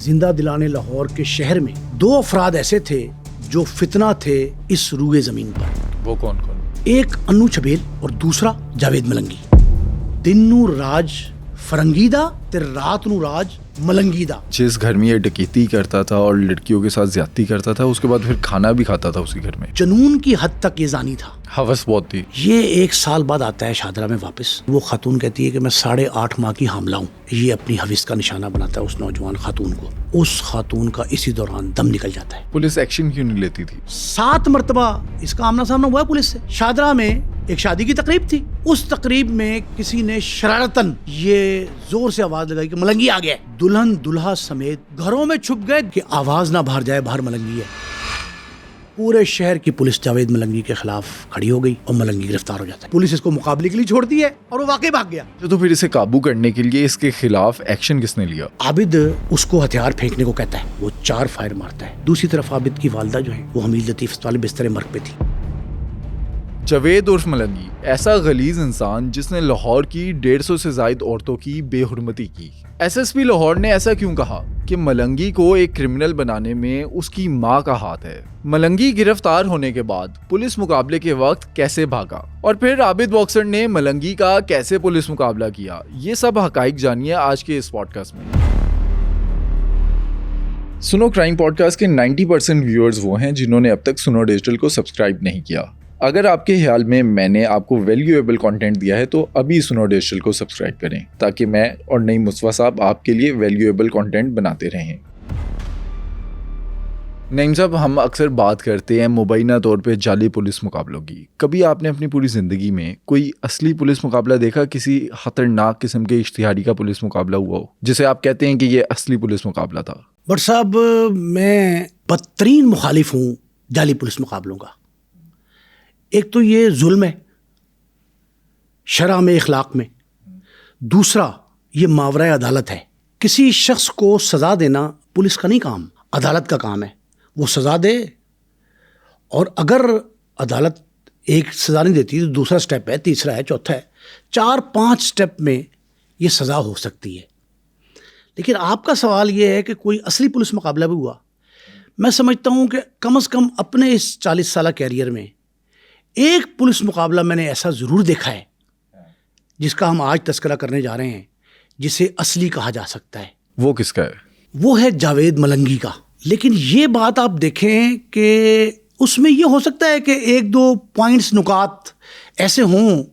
زندہ دلانے لاہور کے شہر میں 2 افراد ایسے تھے جو فتنہ تھے اس روئے زمین پر۔ وہ کون؟ ایک انو چھبیل اور دوسرا جاوید ملنگی۔ دن نو راج فرنگیدہ تے رات نو راج ملنگیدہ۔ جس گھر میں یہ ڈکیتی کرتا تھا اور لڑکیوں کے ساتھ زیادتی کرتا تھا، اس کے بعد پھر کھانا بھی کھاتا تھا اسی گھر میں۔ جنون کی حد تک یہ زانی تھا، ہوس بہت تھی۔ یہ 1 سال بعد آتا ہے شادرہ میں واپس۔ وہ خاتون کہتی ہے کہ میں 8.5 ماہ کی حاملہ ہوں۔ یہ اپنی حوث کا نشانہ بناتا ہے اس نوجوان خاتون کو۔ اس خاتون کا اسی دوران دم نکل جاتا ہے۔ پولیس ایکشن کیوں نہیں لیتی تھی؟ 7 مرتبہ اس کا آمنا سامنا ہوا ہے پولیس سے۔ شادرہ میں ایک شادی کی تقریب تھی، اس تقریب میں کسی نے شرارتاً یہ زور سے آواز لگائی کہ ملنگی آ گیا ہے۔ دلہن دلہا سمیت گھروں میں چھپ گئے کہ آواز نہ باہر جائے باہر ملنگی ہے۔ پورے شہر کی پولیس جاوید ملنگی کے خلاف کھڑی ہو گئی اور ملنگی گرفتار ہو جاتا ہے۔ پولیس اس کو مقابلے کے لیے چھوڑتی ہے اور وہ واقعی بھاگ گیا۔ تو پھر اسے قابو کرنے کے لیے اس کے خلاف ایکشن کس نے لیا؟ عابد اس کو ہتھیار پھینکنے کو کہتا ہے، وہ 4 فائر مارتا ہے۔ دوسری طرف عابد کی والدہ جو ہے وہ حمیل لطیف اسپتال بستر مرگ پہ تھی۔ جاوید عرف ملنگی ایسا غلیظ انسان جس نے لاہور کی 150 سے زائد عورتوں کی بے حرمتی کی۔ ایس ایس پی لاہور نے ایسا کیوں کہا کہ ملنگی کو ایک کرمنل بنانے میں اس کی ماں کا ہاتھ ہے؟ ملنگی گرفتار ہونے کے بعد پولیس مقابلے کے وقت کیسے بھاگا؟ اور پھر عابد باکسر نے ملنگی کا کیسے پولیس مقابلہ کیا؟ یہ سب حقائق جانیے آج کے اس پوڈ کاسٹ میں۔ سنو کرائم پوڈ کاسٹ کے 90% ویورز وہ ہیں جنہوں نے اب تک سنو ڈیجیٹل کو سبسکرائب نہیں کیا۔ اگر آپ کے خیال میں نے آپ کو ویلیویبل کنٹینٹ دیا ہے تو ابھی سنو ڈیجیٹل کو سبسکرائب کریں تاکہ میں اور نعیم مصطفیٰ صاحب آپ کے لیے ویلیویبل کنٹینٹ بناتے رہیں۔ نعیم صاحب، ہم اکثر بات کرتے ہیں مبینہ طور پہ جعلی پولیس مقابلوں کی۔ کبھی آپ نے اپنی پوری زندگی میں کوئی اصلی پولیس مقابلہ دیکھا؟ کسی خطرناک قسم کے اشتہاری کا پولیس مقابلہ ہوا ہو جسے آپ کہتے ہیں کہ یہ اصلی پولیس مقابلہ تھا؟ بٹ صاحب، میں بدترین مخالف ہوں جعلی پولیس مقابلوں کا۔ ایک تو یہ ظلم ہے شرع میں، اخلاق میں۔ دوسرا یہ ماورائے عدالت ہے۔ کسی شخص کو سزا دینا پولیس کا نہیں کام، عدالت کا کام ہے۔ وہ سزا دے، اور اگر عدالت ایک سزا نہیں دیتی تو دوسرا سٹیپ ہے، تیسرا ہے، چوتھا ہے، 4-5 سٹیپ میں یہ سزا ہو سکتی ہے۔ لیکن آپ کا سوال یہ ہے کہ کوئی اصلی پولیس مقابلہ بھی ہوا؟ میں سمجھتا ہوں کہ کم از کم اپنے اس 40 سالہ کیریئر میں ایک پولیس مقابلہ میں نے ایسا ضرور دیکھا ہے جس کا ہم آج تذکرہ کرنے جا رہے ہیں، جسے اصلی کہا جا سکتا ہے۔ وہ کس کا ہے؟ وہ ہے جاوید ملنگی کا۔ لیکن یہ بات آپ دیکھیں کہ اس میں یہ ہو سکتا ہے کہ 1-2 پوائنٹس، نکات ایسے ہوں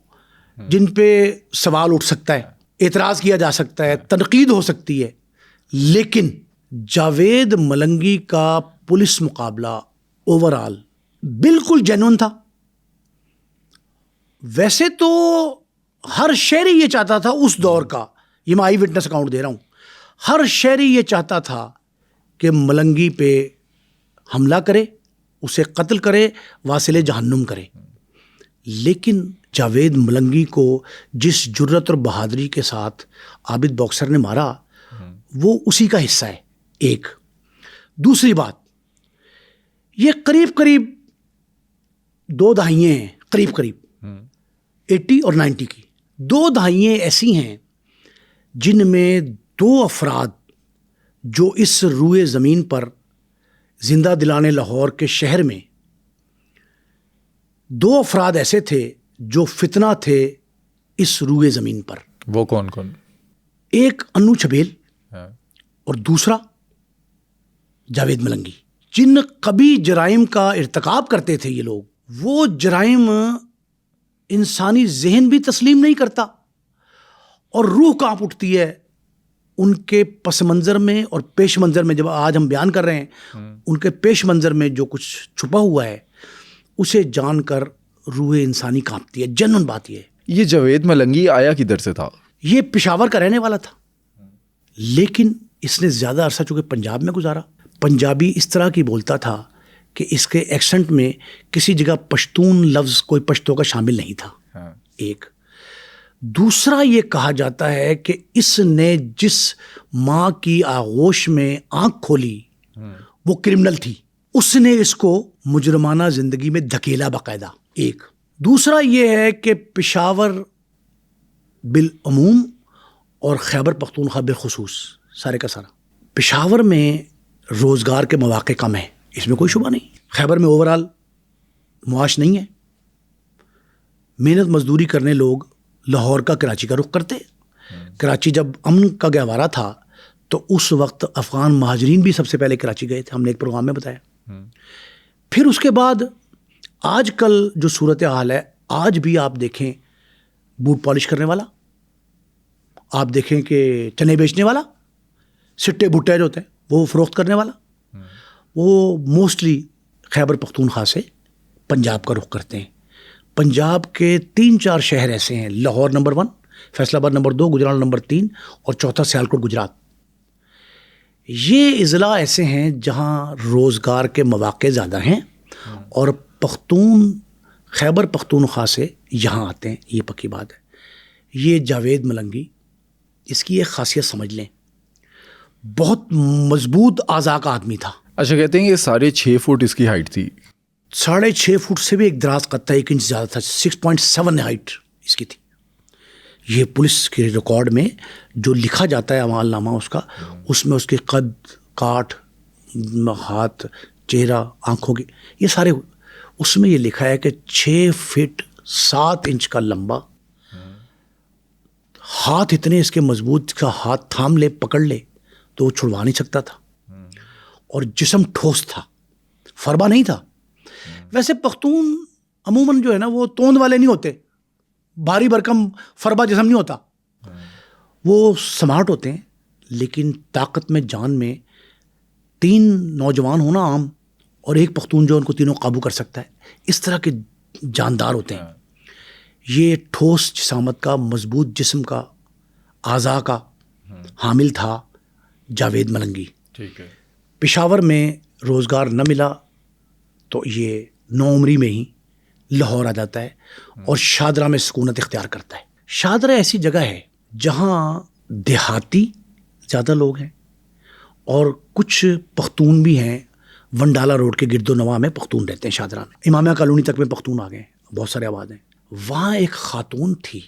جن پہ سوال اٹھ سکتا ہے، اعتراض کیا جا سکتا ہے، تنقید ہو سکتی ہے۔ لیکن جاوید ملنگی کا پولیس مقابلہ اوور آل بالکل جینون تھا۔ ویسے تو ہر شہری یہ چاہتا تھا اس دور کا، یہ میں آئی وٹنس اکاؤنٹ دے رہا ہوں، ہر شہری یہ چاہتا تھا کہ ملنگی پہ حملہ کرے، اسے قتل کرے، واصل جہنم کرے۔ لیکن جاوید ملنگی کو جس جرت اور بہادری کے ساتھ عابد باکسر نے مارا، وہ اسی کا حصہ ہے۔ ایک دوسری بات، یہ قریب 2 دہائیاں ہیں، قریب 80 اور 90 کی 2 دہائیاں ایسی ہیں جن میں 2 افراد جو اس روئے زمین پر زندہ دلانے لاہور کے شہر میں 2 افراد ایسے تھے جو فتنہ تھے اس روئے زمین پر۔ وہ کون؟ ایک انو چھبیل اور دوسرا جاوید ملنگی۔ جن کبھی جرائم کا ارتکاب کرتے تھے یہ لوگ، وہ جرائم انسانی ذہن بھی تسلیم نہیں کرتا، اور روح کانپ اٹھتی ہے ان کے پس منظر میں اور پیش منظر میں۔ جب آج ہم بیان کر رہے ہیں ان کے پیش منظر میں جو کچھ چھپا ہوا ہے، اسے جان کر روح انسانی کانپتی ہے۔ جنون بات یہ جاوید ملنگی آیا کدھر سے تھا؟ یہ پشاور کا رہنے والا تھا، لیکن اس نے زیادہ عرصہ چونکہ پنجاب میں گزارا۔ پنجابی اس طرح کی بولتا تھا کہ اس کے ایکسنٹ میں کسی جگہ پشتون لفظ کوئی پشتو کا شامل نہیں تھا۔ ایک دوسرا یہ کہا جاتا ہے کہ اس نے جس ماں کی آغوش میں آنکھ کھولی وہ کرمنل تھی، اس نے اس کو مجرمانہ زندگی میں دھکیلا باقاعدہ۔ ایک دوسرا یہ ہے کہ پشاور بالعموم اور خیبر پختونخوا بالخصوص، سارے کا سارا پشاور میں روزگار کے مواقع کم ہیں، اس میں کوئی شبہ نہیں. خیبر میں اوورال معاش نہیں ہے. محنت مزدوری کرنے لوگ لاہور کا کراچی کا رخ کرتے. کراچی جب امن کا گہوارہ تھا تو اس وقت افغان مہاجرین بھی سب سے پہلے کراچی گئے تھے، ہم نے ایک پروگرام میں بتایا. پھر اس کے بعد آج کل جو صورت حال ہے، آج بھی آپ دیکھیں بوٹ پالش کرنے والا، آپ دیکھیں کہ چنے بیچنے والا، سٹے بھٹے جو ہوتے ہیں وہ فروخت کرنے والا، وہ موسٹلی خیبر پختونخوا سے پنجاب کا رخ کرتے ہیں. پنجاب کے 3-4 شہر ایسے ہیں، لاہور نمبر 1، فیصل آباد نمبر 2، گجرال نمبر 3 اور چوتھا سیالکوٹ گجرات. یہ اضلاع ایسے ہیں جہاں روزگار کے مواقع زیادہ ہیں اور پختون خیبر پختونخوا سے یہاں آتے ہیں، یہ پکی بات ہے. یہ جاوید ملنگی، اس کی ایک خاصیت سمجھ لیں، بہت مضبوط اعضاء کا آدمی تھا. اچھا، کہتے ہیں یہ 6.5 فٹ اس کی ہائٹ تھی. 6.5 فٹ سے بھی ایک دراز قطع 1 انچ زیادہ تھا. 6.7 ہائٹ اس کی تھی. یہ پولیس کے ریکارڈ میں جو لکھا جاتا ہے عمال نامہ اس کا، اس میں اس کے قد، کاٹھ، ہاتھ، چہرہ، آنکھوں کی، یہ سارے اس میں یہ لکھا ہے کہ 6 فٹ 7 انچ کا لمبا، ہاتھ اتنے اس کے مضبوط کا ہاتھ تھام لے پکڑ لے تو وہ چھڑوا نہیں سکتا تھا، اور جسم ٹھوس تھا، فربا نہیں تھا. ویسے پختون عموماً جو ہے نا وہ توند والے نہیں ہوتے، بھاری بھرکم فربا جسم نہیں ہوتا، وہ سمارٹ ہوتے ہیں. لیکن طاقت میں، جان میں 3 نوجوان ہونا عام، اور ایک پختون جو ان کو تینوں قابو کر سکتا ہے، اس طرح کے جاندار ہوتے ہیں. یہ ٹھوس جسامت کا، مضبوط جسم کا، اعضاء کا حامل تھا جاوید ملنگی. ٹھیک ہے. پشاور میں روزگار نہ ملا تو یہ 9 عمری میں ہی لاہور آ جاتا ہے اور شادرہ میں سکونت اختیار کرتا ہے. شادرہ ایسی جگہ ہے جہاں دیہاتی زیادہ لوگ ہیں اور کچھ پختون بھی ہیں. ونڈالہ روڈ کے گرد و نواح میں پختون رہتے ہیں. شادرہ میں امامیہ کالونی تک میں پختون آ گئے ہیں، بہت سارے آباد ہیں. وہاں ایک خاتون تھی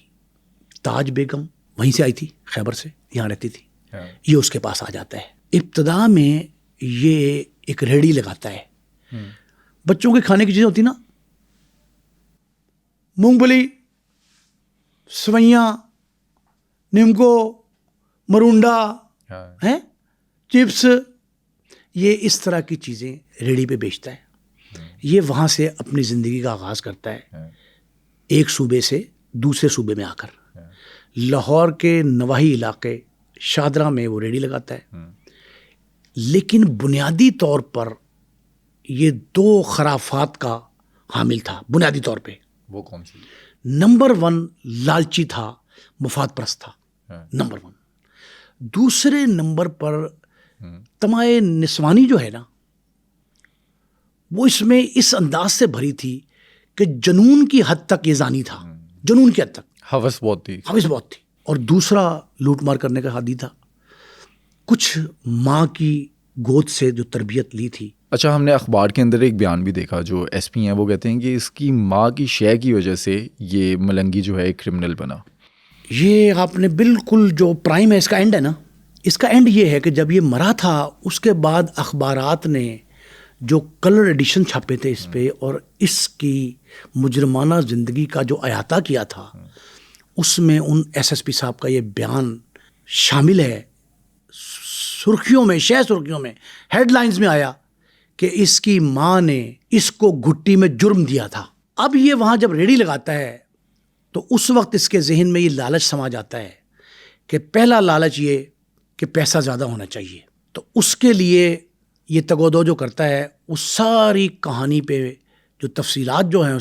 تاج بیگم، وہیں سے آئی تھی، خیبر سے یہاں رہتی تھی. یہ اس کے پاس آ جاتا ہے. ابتدا میں یہ ایک ریڑھی لگاتا ہے. بچوں کے کھانے کی چیزیں ہوتی نا، مونگ پھلی، سوئیاں، نیمکو، مرونڈا ہیں، چپس، یہ اس طرح کی چیزیں ریڑھی پہ بیچتا ہے. یہ وہاں سے اپنی زندگی کا آغاز کرتا ہے، ایک صوبے سے دوسرے صوبے میں آ کر. لاہور کے نواحی علاقے شادرہ میں وہ ریڑھی لگاتا ہے. لیکن بنیادی طور پر یہ 2 خرافات کا حامل تھا. بنیادی طور پہ وہ کون سی؟ نمبر 1 لالچی تھا، مفاد پرست تھا، نمبر 1. دوسرے نمبر پر تمائے نسوانی جو ہے نا، وہ اس میں اس انداز سے بھری تھی کہ جنون کی حد تک یہ زانی تھا. جنون کی حد تک ہوس بہت تھی. ہوس بہت تھی. اور دوسرا لوٹ مار کرنے کا عادی تھا. کچھ ماں کی گود سے جو تربیت لی تھی. اچھا، ہم نے اخبار کے اندر ایک بیان بھی دیکھا، جو ایس پی ہیں وہ کہتے ہیں کہ اس کی ماں کی شے کی وجہ سے یہ ملنگی جو ہے ایک کرمنل بنا. یہ آپ نے بالکل جو پرائم ہے، اس کا اینڈ ہے نا، اس کا اینڈ یہ ہے کہ جب یہ مرا تھا اس کے بعد اخبارات نے جو کلر ایڈیشن چھاپے تھے اس پہ، اور اس کی مجرمانہ زندگی کا جو احاطہ کیا تھا، اس میں ان ایس پی صاحب کا یہ بیان شامل ہے. سرخیوں میں، سرخیوں میں، ہیڈ لائنز میں آیا کہ اس کی ماں نے اس کو گھٹی میں جرم دیا تھا. اب یہ وہاں جب ریڑھی لگاتا ہے تو اس وقت اس کے ذہن میں یہ لالچ سما جاتا ہے کہ پہلا لالچ یہ کہ پیسہ زیادہ ہونا چاہیے. تو اس کے لیے یہ تگودو جو کرتا ہے، اس ساری کہانی پہ جو تفصیلات جو ہیں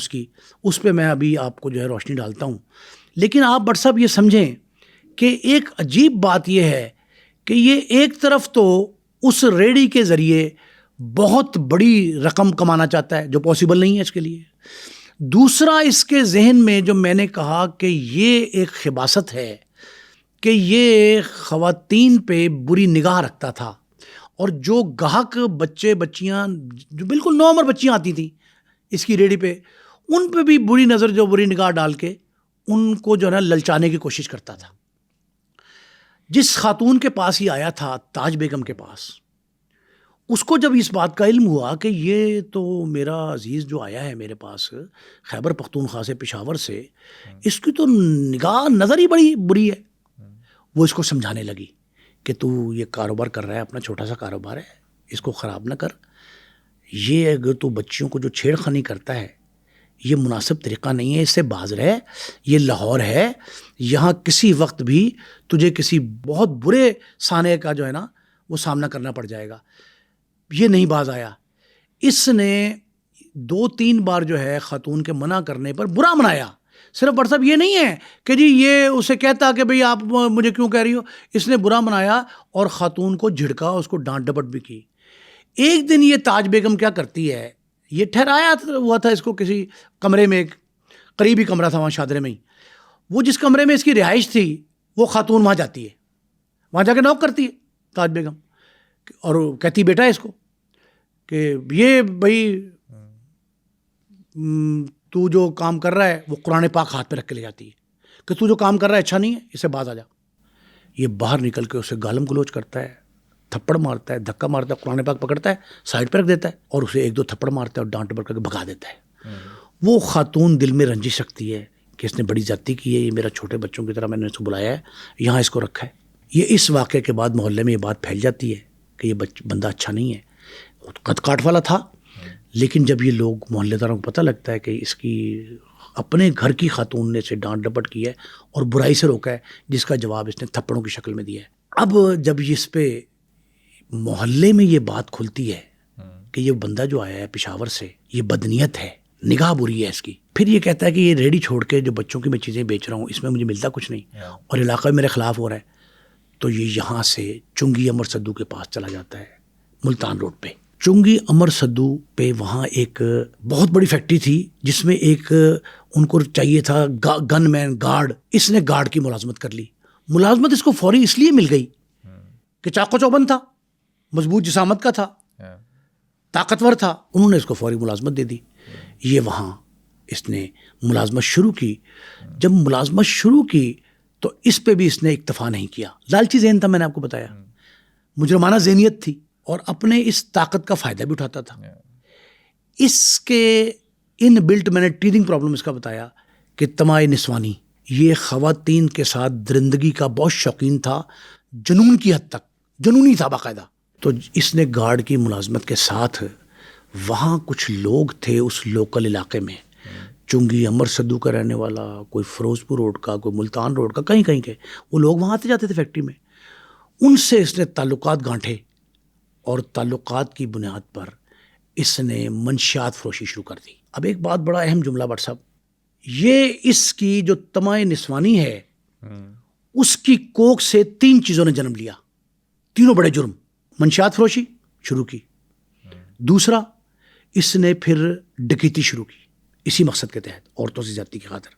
اس پہ میں ابھی آپ کو جو ہے روشنی ڈالتا ہوں. لیکن آپ بٹ صاحب یہ سمجھیں کہ ایک عجیب بات یہ ہے کہ یہ ایک طرف تو اس ریڑھی کے ذریعے بہت بڑی رقم کمانا چاہتا ہے جو پاسبل نہیں ہے اس کے لیے. دوسرا اس کے ذہن میں جو میں نے کہا کہ یہ ایک خباثت ہے کہ یہ خواتین پہ بری نگاہ رکھتا تھا، اور جو گاہک بچے بچیاں جو بالکل نارمل بچیاں آتی تھیں اس کی ریڑھی پہ، ان پہ بھی بری نظر، جو بری نگاہ ڈال کے ان کو جو ہے نا للچانے کی کوشش کرتا تھا. جس خاتون کے پاس ہی آیا تھا تاج بیگم کے پاس، اس کو جب اس بات کا علم ہوا کہ یہ تو میرا عزیز جو آیا ہے میرے پاس خیبر پختونخوا سے، پشاور سے، اس کی تو نگاہ نظر ہی بڑی بری ہے، وہ اس کو سمجھانے لگی کہ تو یہ کاروبار کر رہا ہے، اپنا چھوٹا سا کاروبار ہے، اس کو خراب نہ کر، یہ اگر تو بچیوں کو جو چھیڑ خانی کرتا ہے یہ مناسب طریقہ نہیں ہے، اس سے باز رہ، یہ لاہور ہے، یہاں کسی وقت بھی تجھے کسی بہت برے سانے کا جو ہے نا وہ سامنا کرنا پڑ جائے گا۔ یہ نہیں باز آیا، اس نے 2-3 بار جو ہے خاتون کے منع کرنے پر برا منایا۔ صرف بڑھ صاحب یہ نہیں ہے کہ جی یہ اسے کہتا کہ بھئی آپ مجھے کیوں کہہ رہی ہو، اس نے برا منایا اور خاتون کو جھڑکا، اس کو ڈانٹ ڈپٹ بھی کی۔ ایک دن یہ تاج بیگم کیا کرتی ہے، یہ ٹھہرایا ہوا تھا اس کو کسی کمرے میں، قریبی کمرہ تھا وہاں شادرے میں ہی، وہ جس کمرے میں اس کی رہائش تھی وہ خاتون وہاں جاتی ہے، وہاں جا کے نوک کرتی ہے تاج بیگم، اور کہتی بیٹا اس کو کہ یہ بھائی تو جو کام کر رہا ہے، وہ قرآن پاک ہاتھ پہ رکھ کے لے جاتی ہے کہ تو جو کام کر رہا ہے اچھا نہیں ہے، اس سے باز آ جا۔ یہ باہر نکل کے اسے گالم گلوچ کرتا ہے، تھپڑ مارتا ہے، دھکا مارتا ہے، قرآن پاک پکڑتا ہے، سائڈ پہ رکھ دیتا ہے اور اسے 1-2 تھپڑ مارتا ہے اور ڈانٹ ڈپٹ کر کے بھگا دیتا ہے۔ وہ خاتون دل میں رنجش رکھتی ہے کہ اس نے بڑی زیادتی کی ہے، یہ میرا چھوٹے بچوں کی طرح میں نے اس کو بلایا ہے، یہاں اس کو رکھا ہے۔ یہ اس واقعے کے بعد محلے میں یہ بات پھیل جاتی ہے کہ یہ بندہ اچھا نہیں ہے، قد کاٹ والا تھا، لیکن جب یہ لوگ محلے داروں کو پتہ لگتا ہے کہ اس کی اپنے گھر کی خاتون نے اسے ڈانٹ ڈپٹ کی ہے اور برائی سے روکا ہے، جس کا جواب اس نے تھپڑوں کی شکل میں دیا ہے۔ اب جب اس پہ محلے میں یہ بات کھلتی ہے کہ یہ بندہ جو آیا ہے پشاور سے یہ بدنیت ہے، نگاہ بری ہے اس کی، پھر یہ کہتا ہے کہ یہ ریڈی چھوڑ کے جو بچوں کی میں چیزیں بیچ رہا ہوں اس میں مجھے ملتا کچھ نہیں اور علاقہ میرے خلاف ہو رہا ہے، تو یہ یہاں سے چنگی امر سدو کے پاس چلا جاتا ہے، ملتان روڈ پہ۔ چنگی امر سدو پہ وہاں ایک بہت بڑی فیکٹری تھی جس میں ایک ان کو چاہیے تھا گن مین، گارڈ، اس نے گارڈ کی ملازمت کر لی۔ ملازمت اس کو فوری اس لیے مل گئی کہ چاقو چوبند تھا، مضبوط جسامت کا تھا، طاقتور تھا، انہوں نے اس کو فوری ملازمت دے دی۔ یہ وہاں اس نے ملازمت شروع کی۔ جب ملازمت شروع کی تو اس پہ بھی اس نے اکتفا نہیں کیا، لالچی ذہن تھا، میں نے آپ کو بتایا، مجرمانہ ذہنیت تھی اور اپنے اس طاقت کا فائدہ بھی اٹھاتا تھا۔ اس کے ان بلٹ میں نے ٹیدنگ پرابلم اس کا بتایا کہ طمع نسوانی، یہ خواتین کے ساتھ درندگی کا بہت شوقین تھا، جنون کی حد تک، جنونی تھا باقاعدہ۔ تو اس نے گارڈ کی ملازمت کے ساتھ وہاں کچھ لوگ تھے اس لوکل علاقے میں، چنگی امر سدو کا رہنے والا، کوئی فیروز پور روڈ کا، کوئی ملتان روڈ کا، کہیں کہیں کے، وہ لوگ وہاں آتے جاتے تھے فیکٹری میں، ان سے اس نے تعلقات گانٹھے اور تعلقات کی بنیاد پر اس نے منشیات فروشی شروع کر دی۔ اب ایک بات بڑا اہم جملہ بٹ صاحب، یہ اس کی جو طمع نسوانی ہے اس کی کوک سے 3 چیزوں نے جنم لیا، تینوں بڑے جرم۔ منشیات فروشی شروع کی، دوسرا اس نے پھر ڈکیتی شروع کی اسی مقصد کے تحت، عورتوں سے زیادتی کی خاطر،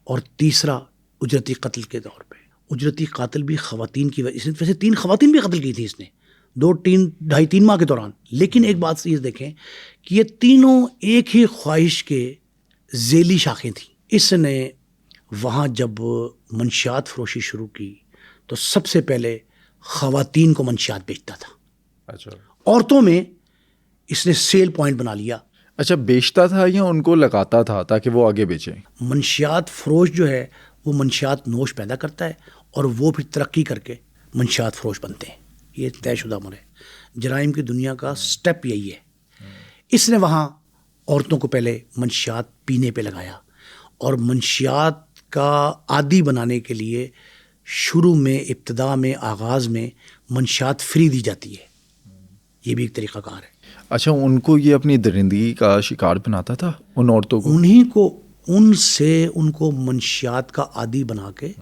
اور تیسرا اجرتی قتل کے طور پہ۔ اجرتی قاتل بھی خواتین کی وجہ، ویسے 3 خواتین بھی قتل کی تھی اس نے 2-3 ماہ کے دوران، لیکن ایک بات یہ دیکھیں کہ یہ تینوں ایک ہی خواہش کے ذیلی شاخیں تھیں۔ اس نے وہاں جب منشیات فروشی شروع کی تو سب سے پہلے خواتین کو منشیات بیچتا تھا، اچھا، عورتوں میں اس نے سیل پوائنٹ بنا لیا۔ اچھا، بیچتا تھا یا ان کو لگاتا تھا تاکہ وہ آگے بیچیں؟ منشیات فروش جو ہے وہ منشیات نوش پیدا کرتا ہے اور وہ پھر ترقی کر کے منشیات فروش بنتے ہیں، یہ طے شدہ امر ہے، جرائم کی دنیا کا سٹیپ یہی ہے۔ اس نے وہاں عورتوں کو پہلے منشیات پینے پہ لگایا اور منشیات کا عادی بنانے کے لیے شروع میں، ابتدا میں، آغاز میں منشیات فری دی جاتی ہے، یہ بھی ایک طریقہ کار ہے۔ اچھا، ان کو یہ اپنی درندگی کا شکار بناتا تھا ان عورتوں کو؟ ان کو منشیات کا عادی بنا کے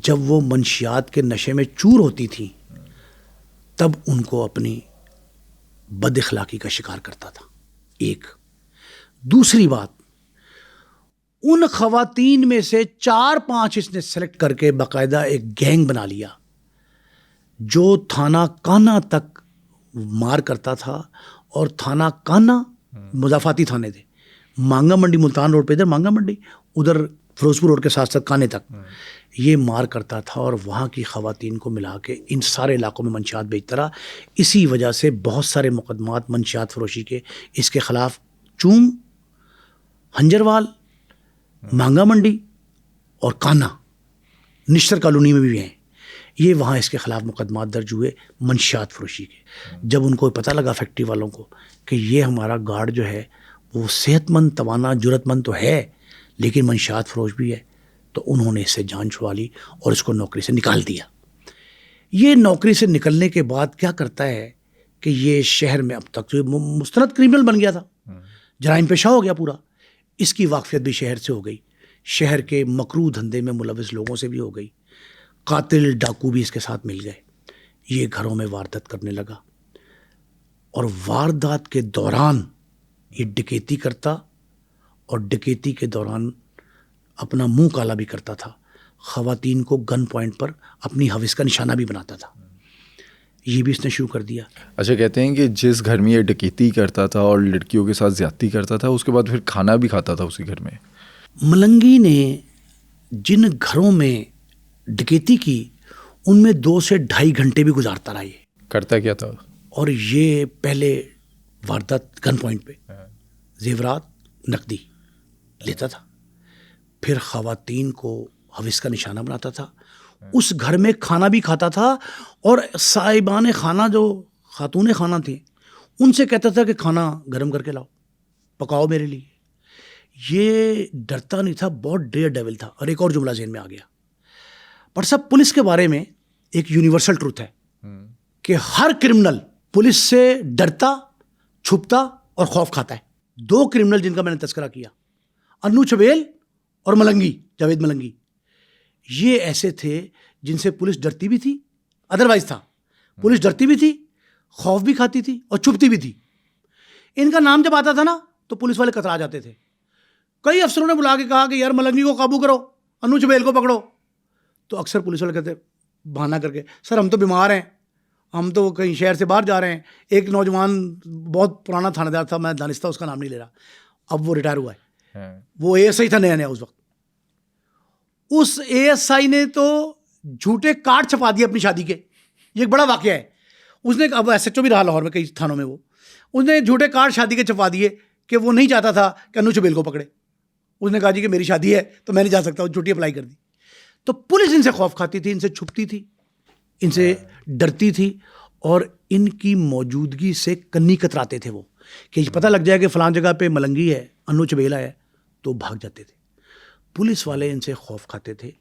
جب وہ منشیات کے نشے میں چور ہوتی تھی تب ان کو اپنی بد اخلاقی کا شکار کرتا تھا، ایک۔ دوسری بات، ان خواتین میں سے 4-5 اس نے سلیکٹ کر کے باقاعدہ ایک گینگ بنا لیا جو تھانہ کانا تک مار کرتا تھا، اور تھانہ کانا مضافاتی تھانے تھے، مانگا منڈی، ملتان روڈ پہ ادھر مانگا منڈی، ادھر فیروزپور روڈ کے ساتھ ساتھ کانے تک یہ مار کرتا تھا اور وہاں کی خواتین کو ملا کے ان سارے علاقوں میں منشیات بیچتا رہا. اسی وجہ سے بہت سارے مقدمات منشیات فروشی کے اس کے خلاف چوم، ہنجروال، مانگا منڈی اور کانا، نشتر کالونی میں بھی ہیں. یہ وہاں اس کے خلاف مقدمات درج ہوئے منشیات فروشی کے. جب ان کو پتہ لگا فیکٹری والوں کو کہ یہ ہمارا گارڈ جو ہے وہ صحت مند، توانا، جرت مند تو ہے لیکن منشیات فروش بھی ہے، تو انہوں نے اس سے جان چھڑوا لی اور اس کو نوکری سے نکال دیا. یہ نوکری سے نکلنے کے بعد کیا کرتا ہے کہ یہ شہر میں اب تک جو مستند کرمنل بن گیا تھا، جرائم پیشہ ہو گیا پورا. اس کی واقفیت بھی شہر سے ہو گئی، شہر کے مکروہ دھندے میں ملوث لوگوں سے بھی ہو گئی. قاتل ڈاکو بھی اس کے ساتھ مل گئے. یہ گھروں میں واردات کرنے لگا اور واردات کے دوران یہ ڈکیتی کرتا اور ڈکیتی کے دوران اپنا منہ کالا بھی کرتا تھا. خواتین کو گن پوائنٹ پر اپنی حوث کا نشانہ بھی بناتا تھا. یہ بھی اس نے شروع کر دیا. اچھا، کہتے ہیں کہ جس گھر میں یہ ڈکیتی کرتا تھا اور لڑکیوں کے ساتھ زیادتی کرتا تھا، اس کے بعد پھر کھانا بھی کھاتا تھا اسی گھر میں. ملنگی نے جن گھروں میں ڈکیتی کی ان میں 2 سے 2.5 گھنٹے بھی گزارتا رہا. یہ کرتا کیا تھا؟ اور یہ پہلے واردات گن پوائنٹ پہ زیورات، نقدی لیتا تھا، پھر خواتین کو حوث کا نشانہ بناتا تھا، اس گھر میں کھانا بھی کھاتا تھا اور صاحبان خانہ جو خاتون خانہ تھیں ان سے کہتا تھا کہ کھانا گرم کر کے لاؤ، پکاؤ میرے لیے. یہ ڈرتا نہیں تھا، بہت ڈیئر ڈیول تھا. اور ایک اور جملہ ذہن میں آ گیا، پر سب پولیس کے بارے میں ایک یونیورسل ٹروتھ ہے کہ ہر کرمنل پولیس سے ڈرتا، چھپتا اور خوف کھاتا ہے. 2 کرمنل جن کا میں نے تذکرہ کیا، انو چبیل اور ملنگی، جاوید ملنگی، یہ ایسے تھے جن سے پولیس ڈرتی بھی تھی، ادروائز تھا پولیس ڈرتی بھی تھی، خوف بھی کھاتی تھی اور چھپتی بھی تھی. ان کا نام جب آتا تھا نا تو پولیس والے کترا جاتے تھے. کئی افسروں نے بلا کے کہا کہ یار ملنگی کو قابو کرو، انو چبیل کو پکڑو. تو اکثر پولیس والے کہتے بہانہ کر کے، سر ہم تو بیمار ہیں، ہم تو کہیں شہر سے باہر جا رہے ہیں. ایک نوجوان بہت پرانا تھانہ دار تھا، میں دانستہ اس کا نام نہیں لے رہا، اب وہ ریٹائر ہوا ہے، وہ اے ایس آئی تھا نیا نیا اس وقت. اس اے ایس آئی نے تو جھوٹے کارڈ چھپا دیے اپنی شادی کے. یہ ایک بڑا واقعہ ہے. اس نے اب ایس ایچ او بھی رہا لاہور میں کئی تھانوں میں، وہ اس نے جھوٹے کارڈ شادی کے چھپا دیے کہ وہ نہیں چاہتا تھا کہ انو چبیل کو پکڑے. اس نے کہا جی کہ میری شادی ہے تو میں نہیں جا سکتا ہوں، جھوٹی اپلائی کر دی. تو پولیس ان سے خوف کھاتی تھی، ان سے چھپتی تھی، ان سے ڈرتی تھی اور ان کی موجودگی سے کنی کتراتے تھے وہ کہ پتہ لگ جائے کہ فلاں جگہ پہ ملنگی ہے، انو چبیلا ہے، تو بھاگ جاتے تھے. پولیس والے ان سے خوف کھاتے تھے.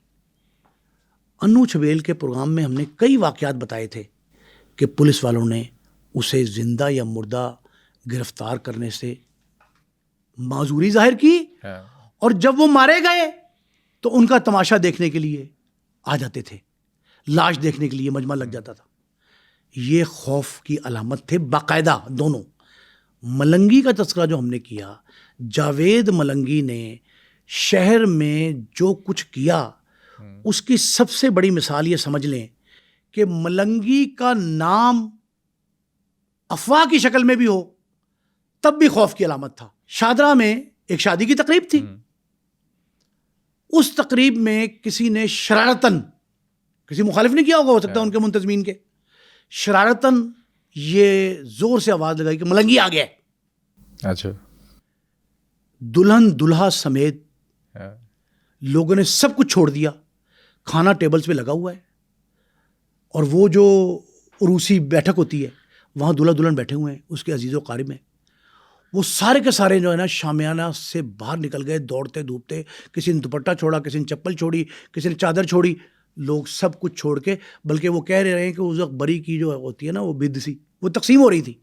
انو چبیل کے پروگرام میں ہم نے کئی واقعات بتائے تھے کہ پولیس والوں نے اسے زندہ یا مردہ گرفتار کرنے سے معذوری ظاہر کی اور جب وہ مارے گئے تو ان کا تماشا دیکھنے کے لیے آ جاتے تھے، لاش دیکھنے کے لیے مجمع لگ جاتا تھا. یہ خوف کی علامت تھے باقاعدہ دونوں. ملنگی کا تذکرہ جو ہم نے کیا، جاوید ملنگی نے شہر میں جو کچھ کیا اس کی سب سے بڑی مثال یہ سمجھ لیں کہ ملنگی کا نام افواہ کی شکل میں بھی ہو تب بھی خوف کی علامت تھا. شادرہ میں ایک شادی کی تقریب تھی، اس تقریب میں کسی نے شرارتاً، کسی مخالف نے کیا ہوگا، ہو سکتا ہے ان کے منتظمین کے، شرارتاً یہ زور سے آواز لگائی کہ ملنگی آ گیا ہے. اچھا. دلہن دلہا سمیت لوگوں نے سب کچھ چھوڑ دیا، کھانا ٹیبلز پہ لگا ہوا ہے اور وہ جو عروسی بیٹھک ہوتی ہے وہاں دلہا دلہن بیٹھے ہوئے ہیں، اس کے عزیز و قارب ہیں. وہ سارے کے سارے جو ہے نا شامیانہ سے باہر نکل گئے دوڑتے دھوپتے، کسی نے دوپٹہ چھوڑا، کسی نے چپل چھوڑی، کسی نے چادر چھوڑی. لوگ سب کچھ چھوڑ کے، بلکہ وہ کہہ رہے ہیں کہ اس وقت بری کی جو ہوتی ہے نا وہ بد سی، وہ تقسیم ہو رہی تھی،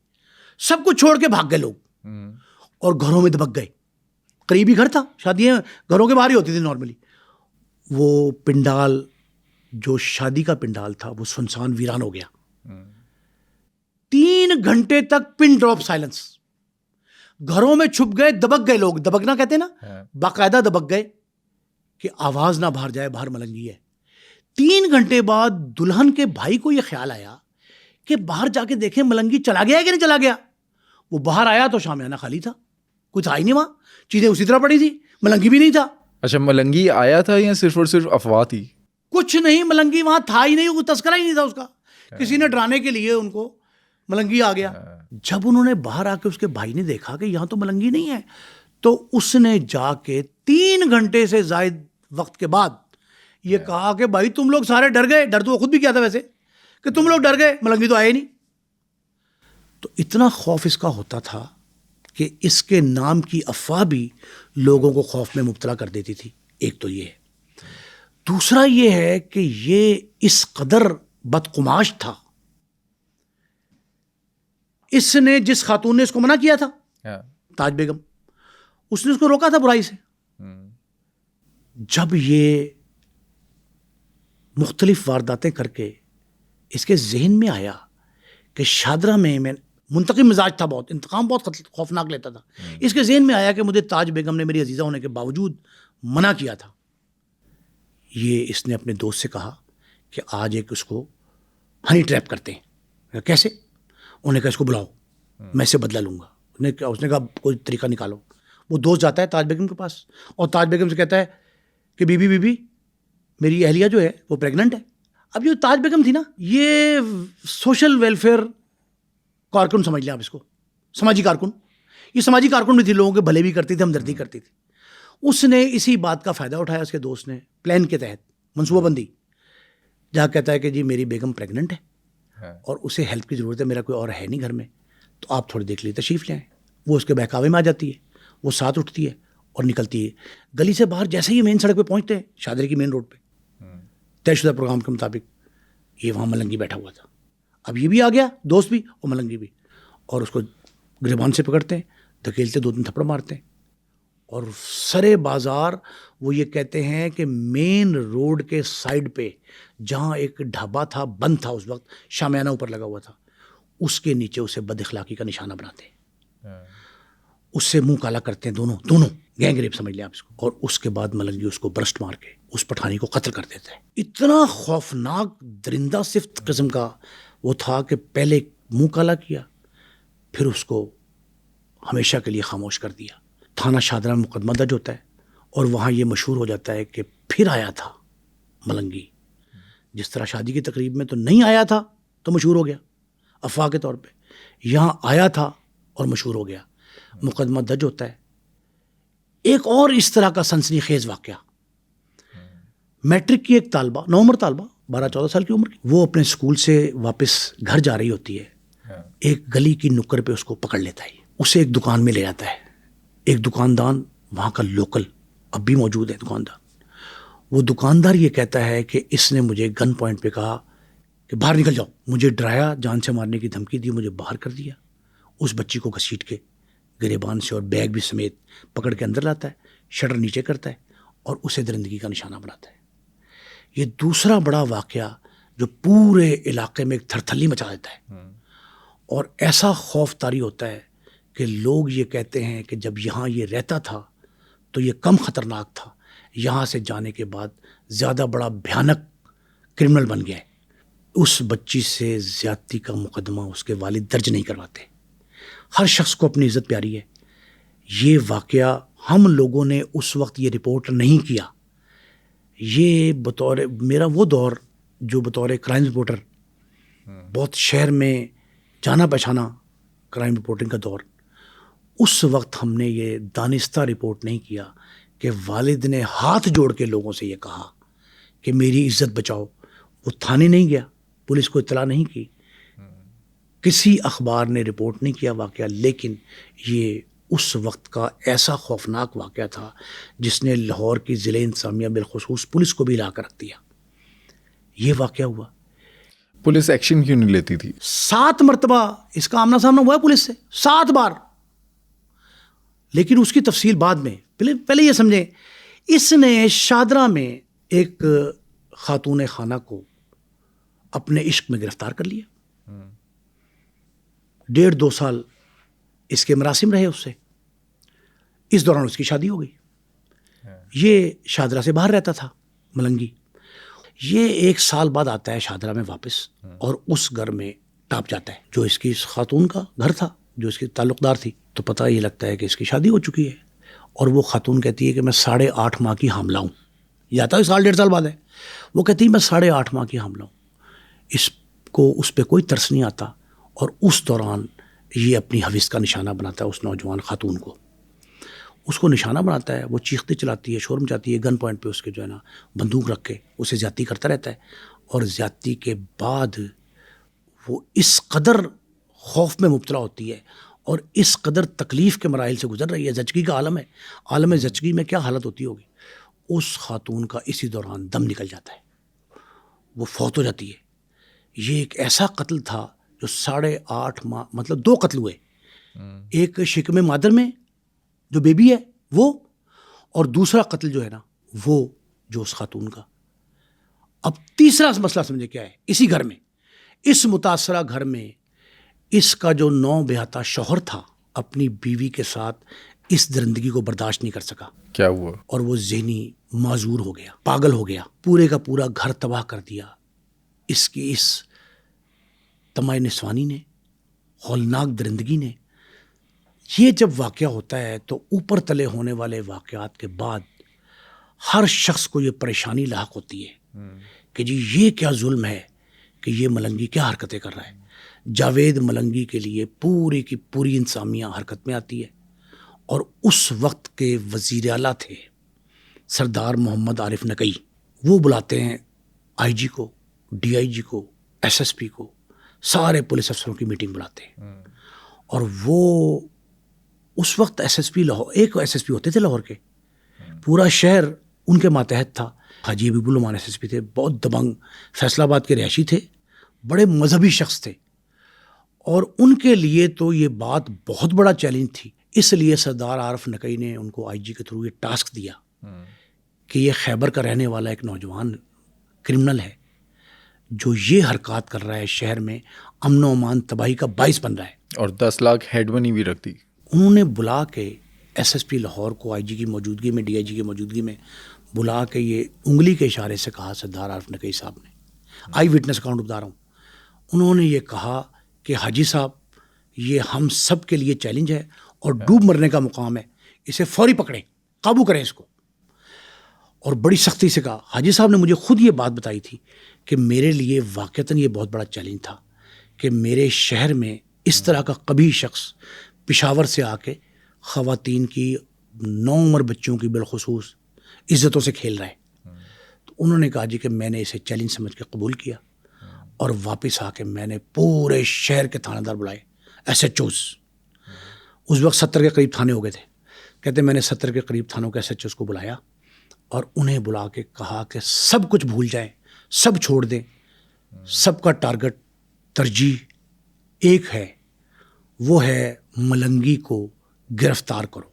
سب کچھ چھوڑ کے بھاگ گئے لوگ اور گھروں میں دبک گئے. قریبی گھر تھا، شادیاں گھروں کے باہر ہی ہوتی تھی نارملی. وہ پنڈال جو شادی کا پنڈال تھا وہ سنسان ویران ہو گیا. 3 گھنٹے تک پن ڈراپ سائلنس. گھروں میں چھپ گئے، دبک گئے لوگ، دبکنا کہتے ہیں نا، باقاعدہ دبک گئے کہ آواز نہ باہر جائے باہر ملنگی ہے. 3 گھنٹے بعد دلہن کے بھائی کو یہ خیال آیا کہ باہر جا کے دیکھیں ملنگی چلا گیا ہے کہ نہیں چلا گیا. وہ باہر آیا تو شامیانہ خالی تھا، کچھ تھا ہی نہیں وہاں، چیزیں اسی طرح پڑی تھی، ملنگی بھی نہیں تھا. اچھا ملنگی آیا تھا یا صرف اور صرف افواہ تھی؟ کچھ نہیں، ملنگی وہاں تھا ہی نہیں، کوئی تذکرہ ہی نہیں تھا اس کا. کسی نے ڈرانے کے لیے ان کو ملنگی آ گیا. جب انہوں نے باہر آ کے اس کے بھائی نے دیکھا کہ یہاں تو ملنگی نہیں ہے، تو اس نے جا کے 3 گھنٹے سے زائد وقت کے بعد یہ کہا کہ بھائی تم لوگ سارے ڈر گئے. ڈر تو وہ خود بھی کیا تھا ویسے، کہ تم لوگ ڈر گئے، ملنگی تو آئے نہیں. تو اتنا خوف اس کا ہوتا تھا کہ اس کے نام کی افواہ بھی لوگوں کو خوف میں مبتلا کر دیتی تھی. ایک تو یہ ہے. دوسرا یہ ہے کہ یہ اس قدر بدقماش تھا، اس نے جس خاتون نے اس کو منع کیا تھا، تاج بیگم، اس نے اس کو روکا تھا برائی سے. جب یہ مختلف وارداتیں کر کے اس کے ذہن میں آیا کہ شادرہ میں منتقم مزاج تھا، بہت انتقام بہت خوفناک لیتا تھا. اس کے ذہن میں آیا کہ مجھے تاج بیگم نے میری عزیزہ ہونے کے باوجود منع کیا تھا. یہ اس نے اپنے دوست سے کہا کہ آج ایک اس کو ہنی ٹریپ کرتے ہیں. کیسے؟ انہوں نے کہا اس کو بلاؤ، میں اسے بدلہ لوں گا. اس نے کہا کوئی طریقہ نکالو. وہ دوست جاتا ہے تاج بیگم کے پاس اور تاج بیگم سے کہتا ہے کہ بی بی میری اہلیہ جو ہے وہ پریگننٹ ہے. اب یہ تاج بیگم تھی نا، یہ سوشل ویلفیئر کارکن سمجھ لیں آپ اس کو، سماجی کارکن. یہ سماجی کارکن بھی تھی، لوگوں کے بھلے بھی کرتی تھی، ہمدردی کرتی تھی. اس نے اسی بات کا فائدہ اٹھایا، اس کے دوست نے پلان کے تحت منصوبہ بندی، جہاں کہتا ہے کہ جی میری بیگم پریگننٹ ہے اور اسے ہیلپ کی ضرورت ہے، میرا کوئی اور ہے نہیں گھر میں، تو آپ تھوڑی دیکھ لیے تشریف لے آئیں. وہ اس کے بہکاوے میں آ جاتی ہے، وہ ساتھ اٹھتی ہے اور نکلتی ہے. گلی سے باہر جیسے ہی مین سڑک پہ پہنچتے ہیں، شادرے کی مین روڈ پہ، طے شدہ پروگرام کے مطابق یہ وہاں ملنگی بیٹھا ہوا تھا. اب یہ بھی آ گیا، دوست بھی اور ملنگی بھی، اور اس کو گریبان سے پکڑتے ہیں، دھکیلتے 2-3 تھپڑ مارتے ہیں. اور سرے بازار وہ یہ کہتے ہیں کہ مین روڈ کے سائڈ پہ جہاں ایک ڈھابا تھا، بند تھا اس وقت، شامیانہ اوپر لگا ہوا تھا، اس کے نیچے اسے بد اخلاقی کا نشانہ بناتے ہیں، اس سے منہ کالا کرتے ہیں، دونوں گینگ ریپ سمجھ لیں آپ اس کو. اور اس کے بعد ملنگی اس کو برسٹ مار کے اس پٹھانی کو قتل کر دیتا ہے. اتنا خوفناک درندہ صفت قسم کا وہ تھا کہ پہلے منہ کالا کیا، پھر اس کو ہمیشہ کے لیے خاموش کر دیا. تھانہ شادرہ میں مقدمہ درج ہوتا ہے اور وہاں یہ مشہور ہو جاتا ہے کہ پھر آیا تھا ملنگی. جس طرح شادی کی تقریب میں تو نہیں آیا تھا تو مشہور ہو گیا افواہ کے طور پہ، یہاں آیا تھا اور مشہور ہو گیا، مقدمہ درج ہوتا ہے. ایک اور اس طرح کا سنسنی خیز واقعہ، میٹرک کی ایک طالبہ، 9 عمر طالبہ، 12-14 سال کی عمر کی، وہ اپنے اسکول سے واپس گھر جا رہی ہوتی ہے. ایک گلی کی نکڑ پہ اس کو پکڑ لیتا ہے، اسے ایک دکان میں لے جاتا ہے. ایک دکاندان وہاں کا لوکل اب بھی موجود ہے دکاندار. وہ دکاندار یہ کہتا ہے کہ اس نے مجھے گن پوائنٹ پہ کہا کہ باہر نکل جاؤ، مجھے ڈرایا، جان سے مارنے کی دھمکی دی، مجھے باہر کر دیا. اس بچی کو گھسیٹ کے گریبان سے اور بیگ بھی سمیت پکڑ کے اندر لاتا ہے، شٹر نیچے کرتا ہے اور اسے درندگی کا نشانہ بناتا ہے. یہ دوسرا بڑا واقعہ جو پورے علاقے میں ایک تھرتھلی مچا دیتا ہے اور ایسا خوف طاری ہوتا ہے کہ لوگ یہ کہتے ہیں کہ جب یہاں یہ رہتا تھا تو یہ کم خطرناک تھا، یہاں سے جانے کے بعد زیادہ بڑا بھیانک کرمنل بن گیا ہے. اس بچی سے زیادتی کا مقدمہ اس کے والد درج نہیں کرواتے. ہر شخص کو اپنی عزت پیاری ہے. یہ واقعہ ہم لوگوں نے اس وقت یہ رپورٹ نہیں کیا. یہ بطور میرا وہ دور جو بطور کرائم رپورٹر بہت شہر میں جانا پہچانا کرائم رپورٹنگ کا دور، اس وقت ہم نے یہ دانستہ رپورٹ نہیں کیا کہ والد نے ہاتھ جوڑ کے لوگوں سے یہ کہا کہ میری عزت بچاؤ. وہ تھانے نہیں گیا، پولیس کو اطلاع نہیں کی، کسی اخبار نے رپورٹ نہیں کیا واقعہ. لیکن یہ اس وقت کا ایسا خوفناک واقعہ تھا جس نے لاہور کی ضلع انتظامیہ بالخصوص پولیس کو بھی ہلا کر رکھ دیا. یہ واقعہ ہوا. پولیس ایکشن کیوں نہیں لیتی تھی؟ 7 مرتبہ اس کا آمنا سامنا ہوا ہے پولیس سے، 7 بار. لیکن اس کی تفصیل بعد میں. پہلے یہ سمجھیں، اس نے شادرہ میں ایک خاتون خانہ کو اپنے عشق میں گرفتار کر لیا. 1.5-2 سال اس کے مراسم رہے اس سے. اس دوران اس کی شادی ہو گئی. یہ شادرہ سے باہر رہتا تھا ملنگی. یہ 1 سال بعد آتا ہے شادرہ میں واپس اور اس گھر میں ٹاپ جاتا ہے جو اس کی خاتون کا گھر تھا، جو اس کی تعلق دار تھی. تو پتہ یہ لگتا ہے کہ اس کی شادی ہو چکی ہے اور وہ خاتون کہتی ہے کہ میں 8.5 ماہ کی حاملہ ہوں. یہ آتا ہے 1.5 سال بعد ہے. وہ کہتی ہے میں 8.5 ماہ کی حاملہ ہوں. اس پہ کوئی ترس نہیں آتا, اور اس دوران یہ اپنی حوث کا نشانہ بناتا ہے اس نوجوان خاتون کو. اس کو نشانہ بناتا ہے, وہ چیختی چلاتی ہے, شور مچاتی ہے, گن پوائنٹ پہ اس کے جو ہے نا بندوق رکھ کے اسے زیادتی کرتا رہتا ہے. اور زیادتی کے بعد وہ اس قدر خوف میں مبتلا ہوتی ہے اور اس قدر تکلیف کے مراحل سے گزر رہی ہے. زچگی کا عالم ہے, عالم زچگی میں کیا حالت ہوتی ہوگی. اس خاتون کا اسی دوران دم نکل جاتا ہے, وہ فوت ہو جاتی ہے. یہ ایک ایسا قتل تھا جو 8.5 ماہ, مطلب 2 قتل ہوئے. ایک شکم مادر میں جو بیبی ہے وہ, اور دوسرا قتل جو ہے نا وہ جو اس خاتون کا. اب تیسرا مسئلہ سمجھے کیا ہے. اسی گھر میں, اس متاثرہ گھر میں, اس کا جو 9 بیاہتا شوہر تھا اپنی بیوی کے ساتھ اس درندگی کو برداشت نہیں کر سکا. کیا ہوا؟ اور وہ ذہنی معذور ہو گیا, پاگل ہو گیا. پورے کا پورا گھر تباہ کر دیا اس کی اس طمع نسوانی نے, ہولناک درندگی نے. یہ جب واقعہ ہوتا ہے تو اوپر تلے ہونے والے واقعات کے بعد ہر شخص کو یہ پریشانی لاحق ہوتی ہے کہ جی یہ کیا ظلم ہے کہ یہ ملنگی کیا حرکتیں کر رہا ہے. جاوید ملنگی کے لیے پوری کی پوری انتظامیہ حرکت میں آتی ہے, اور اس وقت کے وزیر اعلیٰ تھے سردار محمد عارف نقی. وہ بلاتے ہیں آئی جی کو, ڈی آئی جی کو, ایس ایس پی کو, سارے پولیس افسروں کی میٹنگ بلاتے ہیں. اور وہ اس وقت ایس ایس پی لاہور, ایک ایس ایس پی ہوتے تھے لاہور کے, پورا شہر ان کے ماتحت تھا. حاجی حبیب الرحمان ایس ایس پی تھے, بہت دبنگ, فیصل آباد کے رہائشی تھے, بڑے مذہبی شخص تھے. اور ان کے لیے تو یہ بات بہت بڑا چیلنج تھی. اس لیے سردار عارف نقی نے ان کو آئی جی کے تھرو یہ ٹاسک دیا کہ یہ خیبر کا رہنے والا ایک نوجوان کرمنل ہے جو یہ حرکات کر رہا ہے, شہر میں امن و امان تباہی کا باعث بن رہا ہے. اور 10 لاکھ ہیڈ منی بھی رکھ دی. انہوں نے بلا کے ایس ایس پی لاہور کو آئی جی کی موجودگی میں, ڈی آئی جی کی موجودگی میں بلا کے یہ انگلی کے اشارے سے کہا, سردار عارف نقی صاحب نے, آئی وٹنس اکاؤنٹ بتا رہا ہوں, انہوں نے یہ کہا کہ حاجی صاحب یہ ہم سب کے لیے چیلنج ہے اور ڈوب مرنے کا مقام ہے, اسے فوری پکڑیں, قابو کریں اس کو. اور بڑی سختی سے کہا. حاجی صاحب نے مجھے خود یہ بات بتائی تھی کہ میرے لیے واقعتاً یہ بہت بڑا چیلنج تھا کہ میرے شہر میں اس طرح کا قبیح شخص پشاور سے آ کے خواتین کی, نوعمر بچوں کی بالخصوص عزتوں سے کھیل رہا ہے. تو انہوں نے کہا جی کہ میں نے اسے چیلنج سمجھ کے قبول کیا, اور واپس آ کے میں نے پورے شہر کے تھانہ دار بلائے, ایس ایچ اوز. اس وقت 70 کے قریب تھانے ہو گئے تھے. کہتے میں نے 70 کے قریب تھانوں کے ایس ایچ اوز کو بلایا اور انہیں بلا کے کہا کہ سب کچھ بھول جائیں, سب چھوڑ دیں, سب کا ٹارگٹ ترجیح ایک ہے, وہ ہے ملنگی کو گرفتار کرو.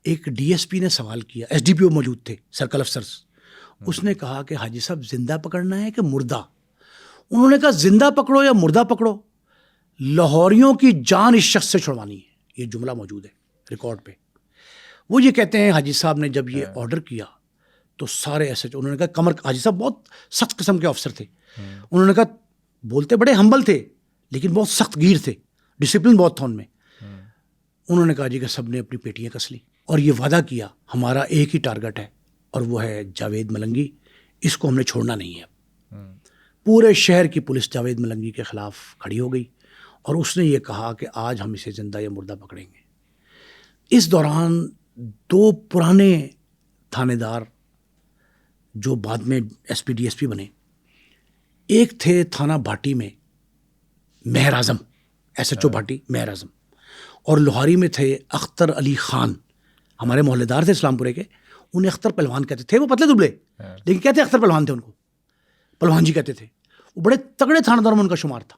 ایک ڈی ایس پی نے سوال کیا, ایس ڈی پی او موجود تھے, سرکل افسرز. اس نے کہا کہ حاجی صاحب زندہ پکڑنا ہے کہ مردہ؟ انہوں نے کہا زندہ پکڑو یا مردہ پکڑو, لاہوریوں کی جان اس شخص سے چھڑوانی ہے. یہ جملہ موجود ہے ریکارڈ پہ. وہ یہ کہتے ہیں حاجی صاحب نے جب یہ آرڈر کیا تو سارے ایسے, انہوں نے کہا کمر, حاجی صاحب بہت سخت قسم کے افسر تھے, انہوں نے کہا, بولتے بڑے ہمبل تھے لیکن بہت سخت گیر تھے, ڈسپلن بہت تھا ان میں. انہوں نے کہا جی کہ سب نے اپنی پیٹیاں کس لی اور یہ وعدہ کیا ہمارا ایک ہی ٹارگٹ ہے اور وہ ہے جاوید ملنگی, اس کو ہم نے چھوڑنا نہیں ہے. پورے شہر کی پولیس جاوید ملنگی کے خلاف کھڑی ہو گئی اور اس نے یہ کہا کہ آج ہم اسے زندہ یا مردہ پکڑیں گے. اس دوران 2 پرانے تھانے دار جو بعد میں S P D S P بنے, ایک تھے تھانہ بھاٹی میں مہر اعظم, ایس ایچ او بھاٹی مہر اعظم, اور لوہاری میں تھے اختر علی خان, ہمارے محلے دار تھے اسلام پورے کے, انہیں اختر پہلوان کہتے تھے. وہ پتلے دبلے لیکن کہتے اختر پہلوان تھے, ان کو پہلوان جی کہتے تھے. وہ بڑے تگڑے تھانے داروں میں ان کا شمار تھا.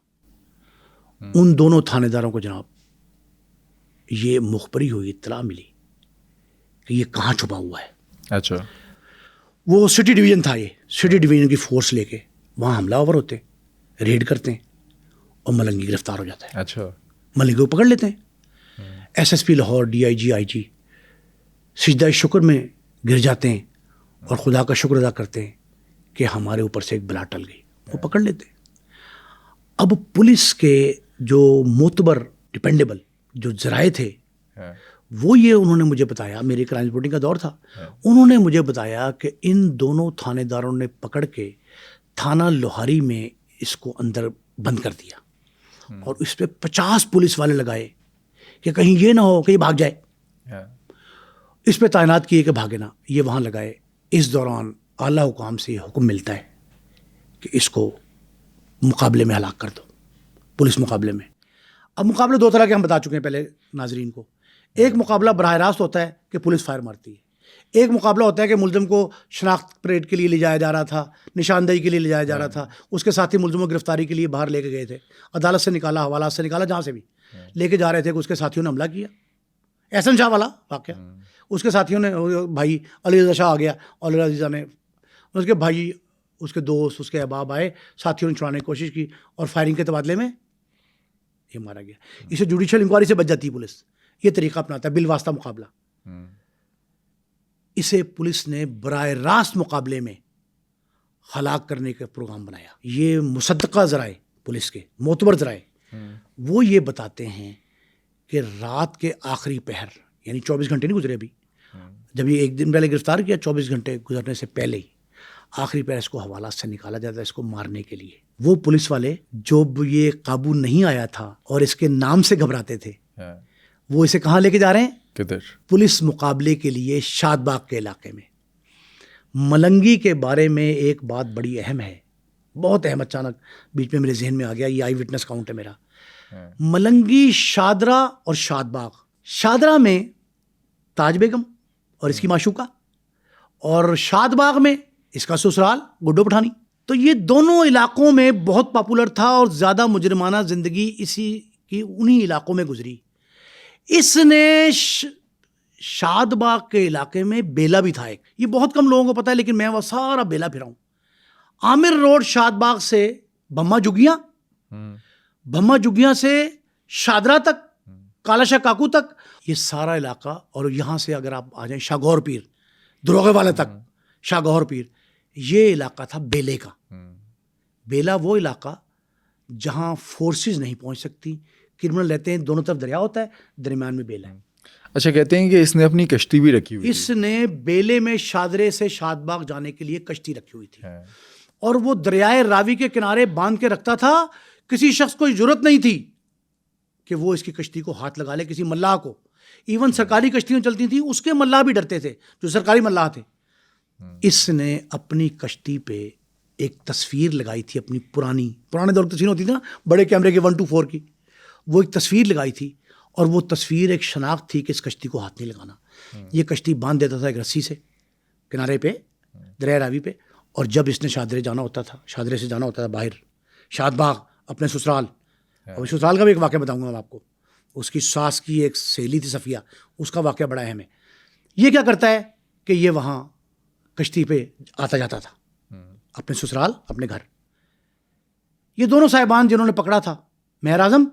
ان دونوں تھانے داروں کو جناب یہ مخبری ہوئی, اطلاع ملی کہ یہ کہاں چھپا ہوا ہے. اچھا. وہ سٹی ڈویژن تھا, یہ سٹی ڈویژن کی فورس لے کے وہاں حملہ آور ہوتے, ریڈ کرتے ہیں اور ملنگی گرفتار ہو جاتا ہے. اچھا. ملنگی کو پکڑ لیتے ہیں. S S P Lahore, D I G سجدہ شکر میں گر جاتے ہیں اور خدا کا شکر ادا کرتے ہیں کہ ہمارے اوپر سے ایک بلا ٹل گئی. وہ پکڑ لیتے ہیں. اب پولیس کے جو معتبر ڈپینڈیبل جو ذرائع تھے وہ یہ انہوں نے مجھے بتایا, میری کرائم رپورٹنگ کا دور تھا, انہوں نے مجھے بتایا کہ ان دونوں تھانے داروں نے پکڑ کے تھانہ لوہاری میں اس کو اندر بند کر دیا اور اس پہ 50 پولیس والے لگائے کہ کہیں یہ نہ ہو کہ یہ بھاگ جائے, اس پہ تعینات کیے کہ بھاگے نہ, یہ وہاں لگائے. اس دوران اعلیٰ حکام سے یہ حکم ملتا ہے کہ اس کو مقابلے میں ہلاک کر دو, پولیس مقابلے میں. اب مقابلے دو طرح کے ہم بتا چکے ہیں پہلے ناظرین کو. ایک مقابلہ براہ راست ہوتا ہے کہ پولیس فائر مارتی ہے, ایک مقابلہ ہوتا ہے کہ ملزم کو شناخت پریڈ کے لیے لے جایا جا رہا تھا, نشاندہی کے لیے لے جایا جا رہا تھا, اس کے ساتھی ملزموں کی گرفتاری کے لیے باہر لے کے گئے تھے, عدالت سے نکالا, حوالات سے نکالا, جہاں سے بھی لے کے جا رہے تھے کہ اس کے ساتھیوں نے حملہ کیا. احسن شاہ والا واقعہ, اس کے ساتھیوں نے, بھائی علی رضا شاہ آ گیا, اور علی رضا نے, اس کے بھائی, اس کے دوست, اس کے احباب آئے, ساتھیوں نے چھڑانے کی کوشش کی اور فائرنگ کے تبادلے میں یہ مارا گیا. اسے جوڈیشل انکوائری سے بچ جاتی ہے پولیس, یہ طریقہ اپناتا ہے بالواسطہ مقابلہ. اسے پولیس نے براہ راست مقابلے میں ہلاک کرنے کا پروگرام بنایا. یہ مصدقہ ذرائع پولیس کے معتبر ذرائع وہ یہ بتاتے ہیں کہ رات کے آخری پہر, یعنی 24 گھنٹے نہیں گزرے ابھی, جب یہ ایک دن پہلے گرفتار کیا, 24 گھنٹے گزرنے سے پہلے ہی آخری پہر اس کو حوالات سے نکالا جاتا ہے اس کو مارنے کے لیے. وہ پولیس والے جو یہ قابو نہیں آیا تھا اور اس کے نام سے گھبراتے تھے, وہ اسے کہاں لے کے جا رہے ہیں؟ کدھر؟ پولیس مقابلے کے لیے شاد باغ کے علاقے میں. ملنگی کے بارے میں ایک بات بڑی اہم ہے, بہت اہم, اچانک بیچ میں میرے ذہن میں آ گیا, یہ آئی وٹنس اکاؤنٹ ہے میرا. ملنگی, شادرہ اور شاد باغ. شادرہ میں تاج بیگم اور اس کی معشوقہ, اور شاد باغ میں اس کا سسرال گڈو پٹھانی. تو یہ دونوں علاقوں میں بہت پاپولر تھا اور زیادہ مجرمانہ زندگی اسی کی انہی علاقوں میں گزری. اس نے شاد باغ کے علاقے میں بیلا بھی تھا ایک, یہ بہت کم لوگوں کو پتا ہے, لیکن میں وہ سارا بیلا پھرا ہوں. عامر روڈ شاد باغ سے بھما جگیاں, بھما جگیاں سے شادرہ تک, کالا شاہ کاکو تک, یہ سارا علاقہ. اور یہاں سے اگر آپ آ جائیں شاہگور پیر, دروغے والے تک, شاہگور پیر, یہ علاقہ تھا بیلے کا. بیلا وہ علاقہ جہاں فورسز نہیں پہنچ سکتی, کرمنل رہتے ہیں, دونوں طرف دریا ہوتا ہے, درمیان میں بیلا ہے. اچھا, کہتے ہیں کہ اس نے اپنی کشتی بھی رکھی ہوئی, اس نے بیلے میں شادرے سے شاد باغ جانے کے لیے کشتی رکھی ہوئی تھی, اور وہ دریائے راوی کے کنارے باندھ کے رکھتا تھا. کسی شخص کو ضرورت نہیں تھی کہ وہ اس کی کشتی کو ہاتھ لگا لے, کسی ملاح کو. ایون سرکاری کشتیاں چلتی تھیں, اس کے ملاح بھی ڈرتے تھے جو سرکاری ملاح تھے. اس نے اپنی کشتی پہ ایک تصویر لگائی تھی, اپنی پرانے دور کی تصویر ہوتی تھی نا, بڑے کیمرے کے 1:4 کی, وہ ایک تصویر لگائی تھی, اور وہ تصویر ایک شناخت تھی کہ اس کشتی کو ہاتھ نہیں لگانا. یہ کشتی باندھ دیتا تھا ایک رسی سے کنارے پہ, دریا راوی پہ, اور جب اس نے شادرے جانا ہوتا تھا, شادرے سے جانا ہوتا تھا باہر شاد باغ اپنے سسرال, اور سسرال کا بھی ایک واقعہ بتاؤں گا میں آپ کو. اس کی ساس کی ایک سہیلی تھی صفیہ, اس کا واقعہ بڑا اہم ہے. یہ کیا کرتا ہے کہ یہ وہاں کشتی پہ آتا جاتا تھا اپنے سسرال, اپنے گھر. یہ دونوں صاحبان جنہوں نے پکڑا تھا, مہر اعظم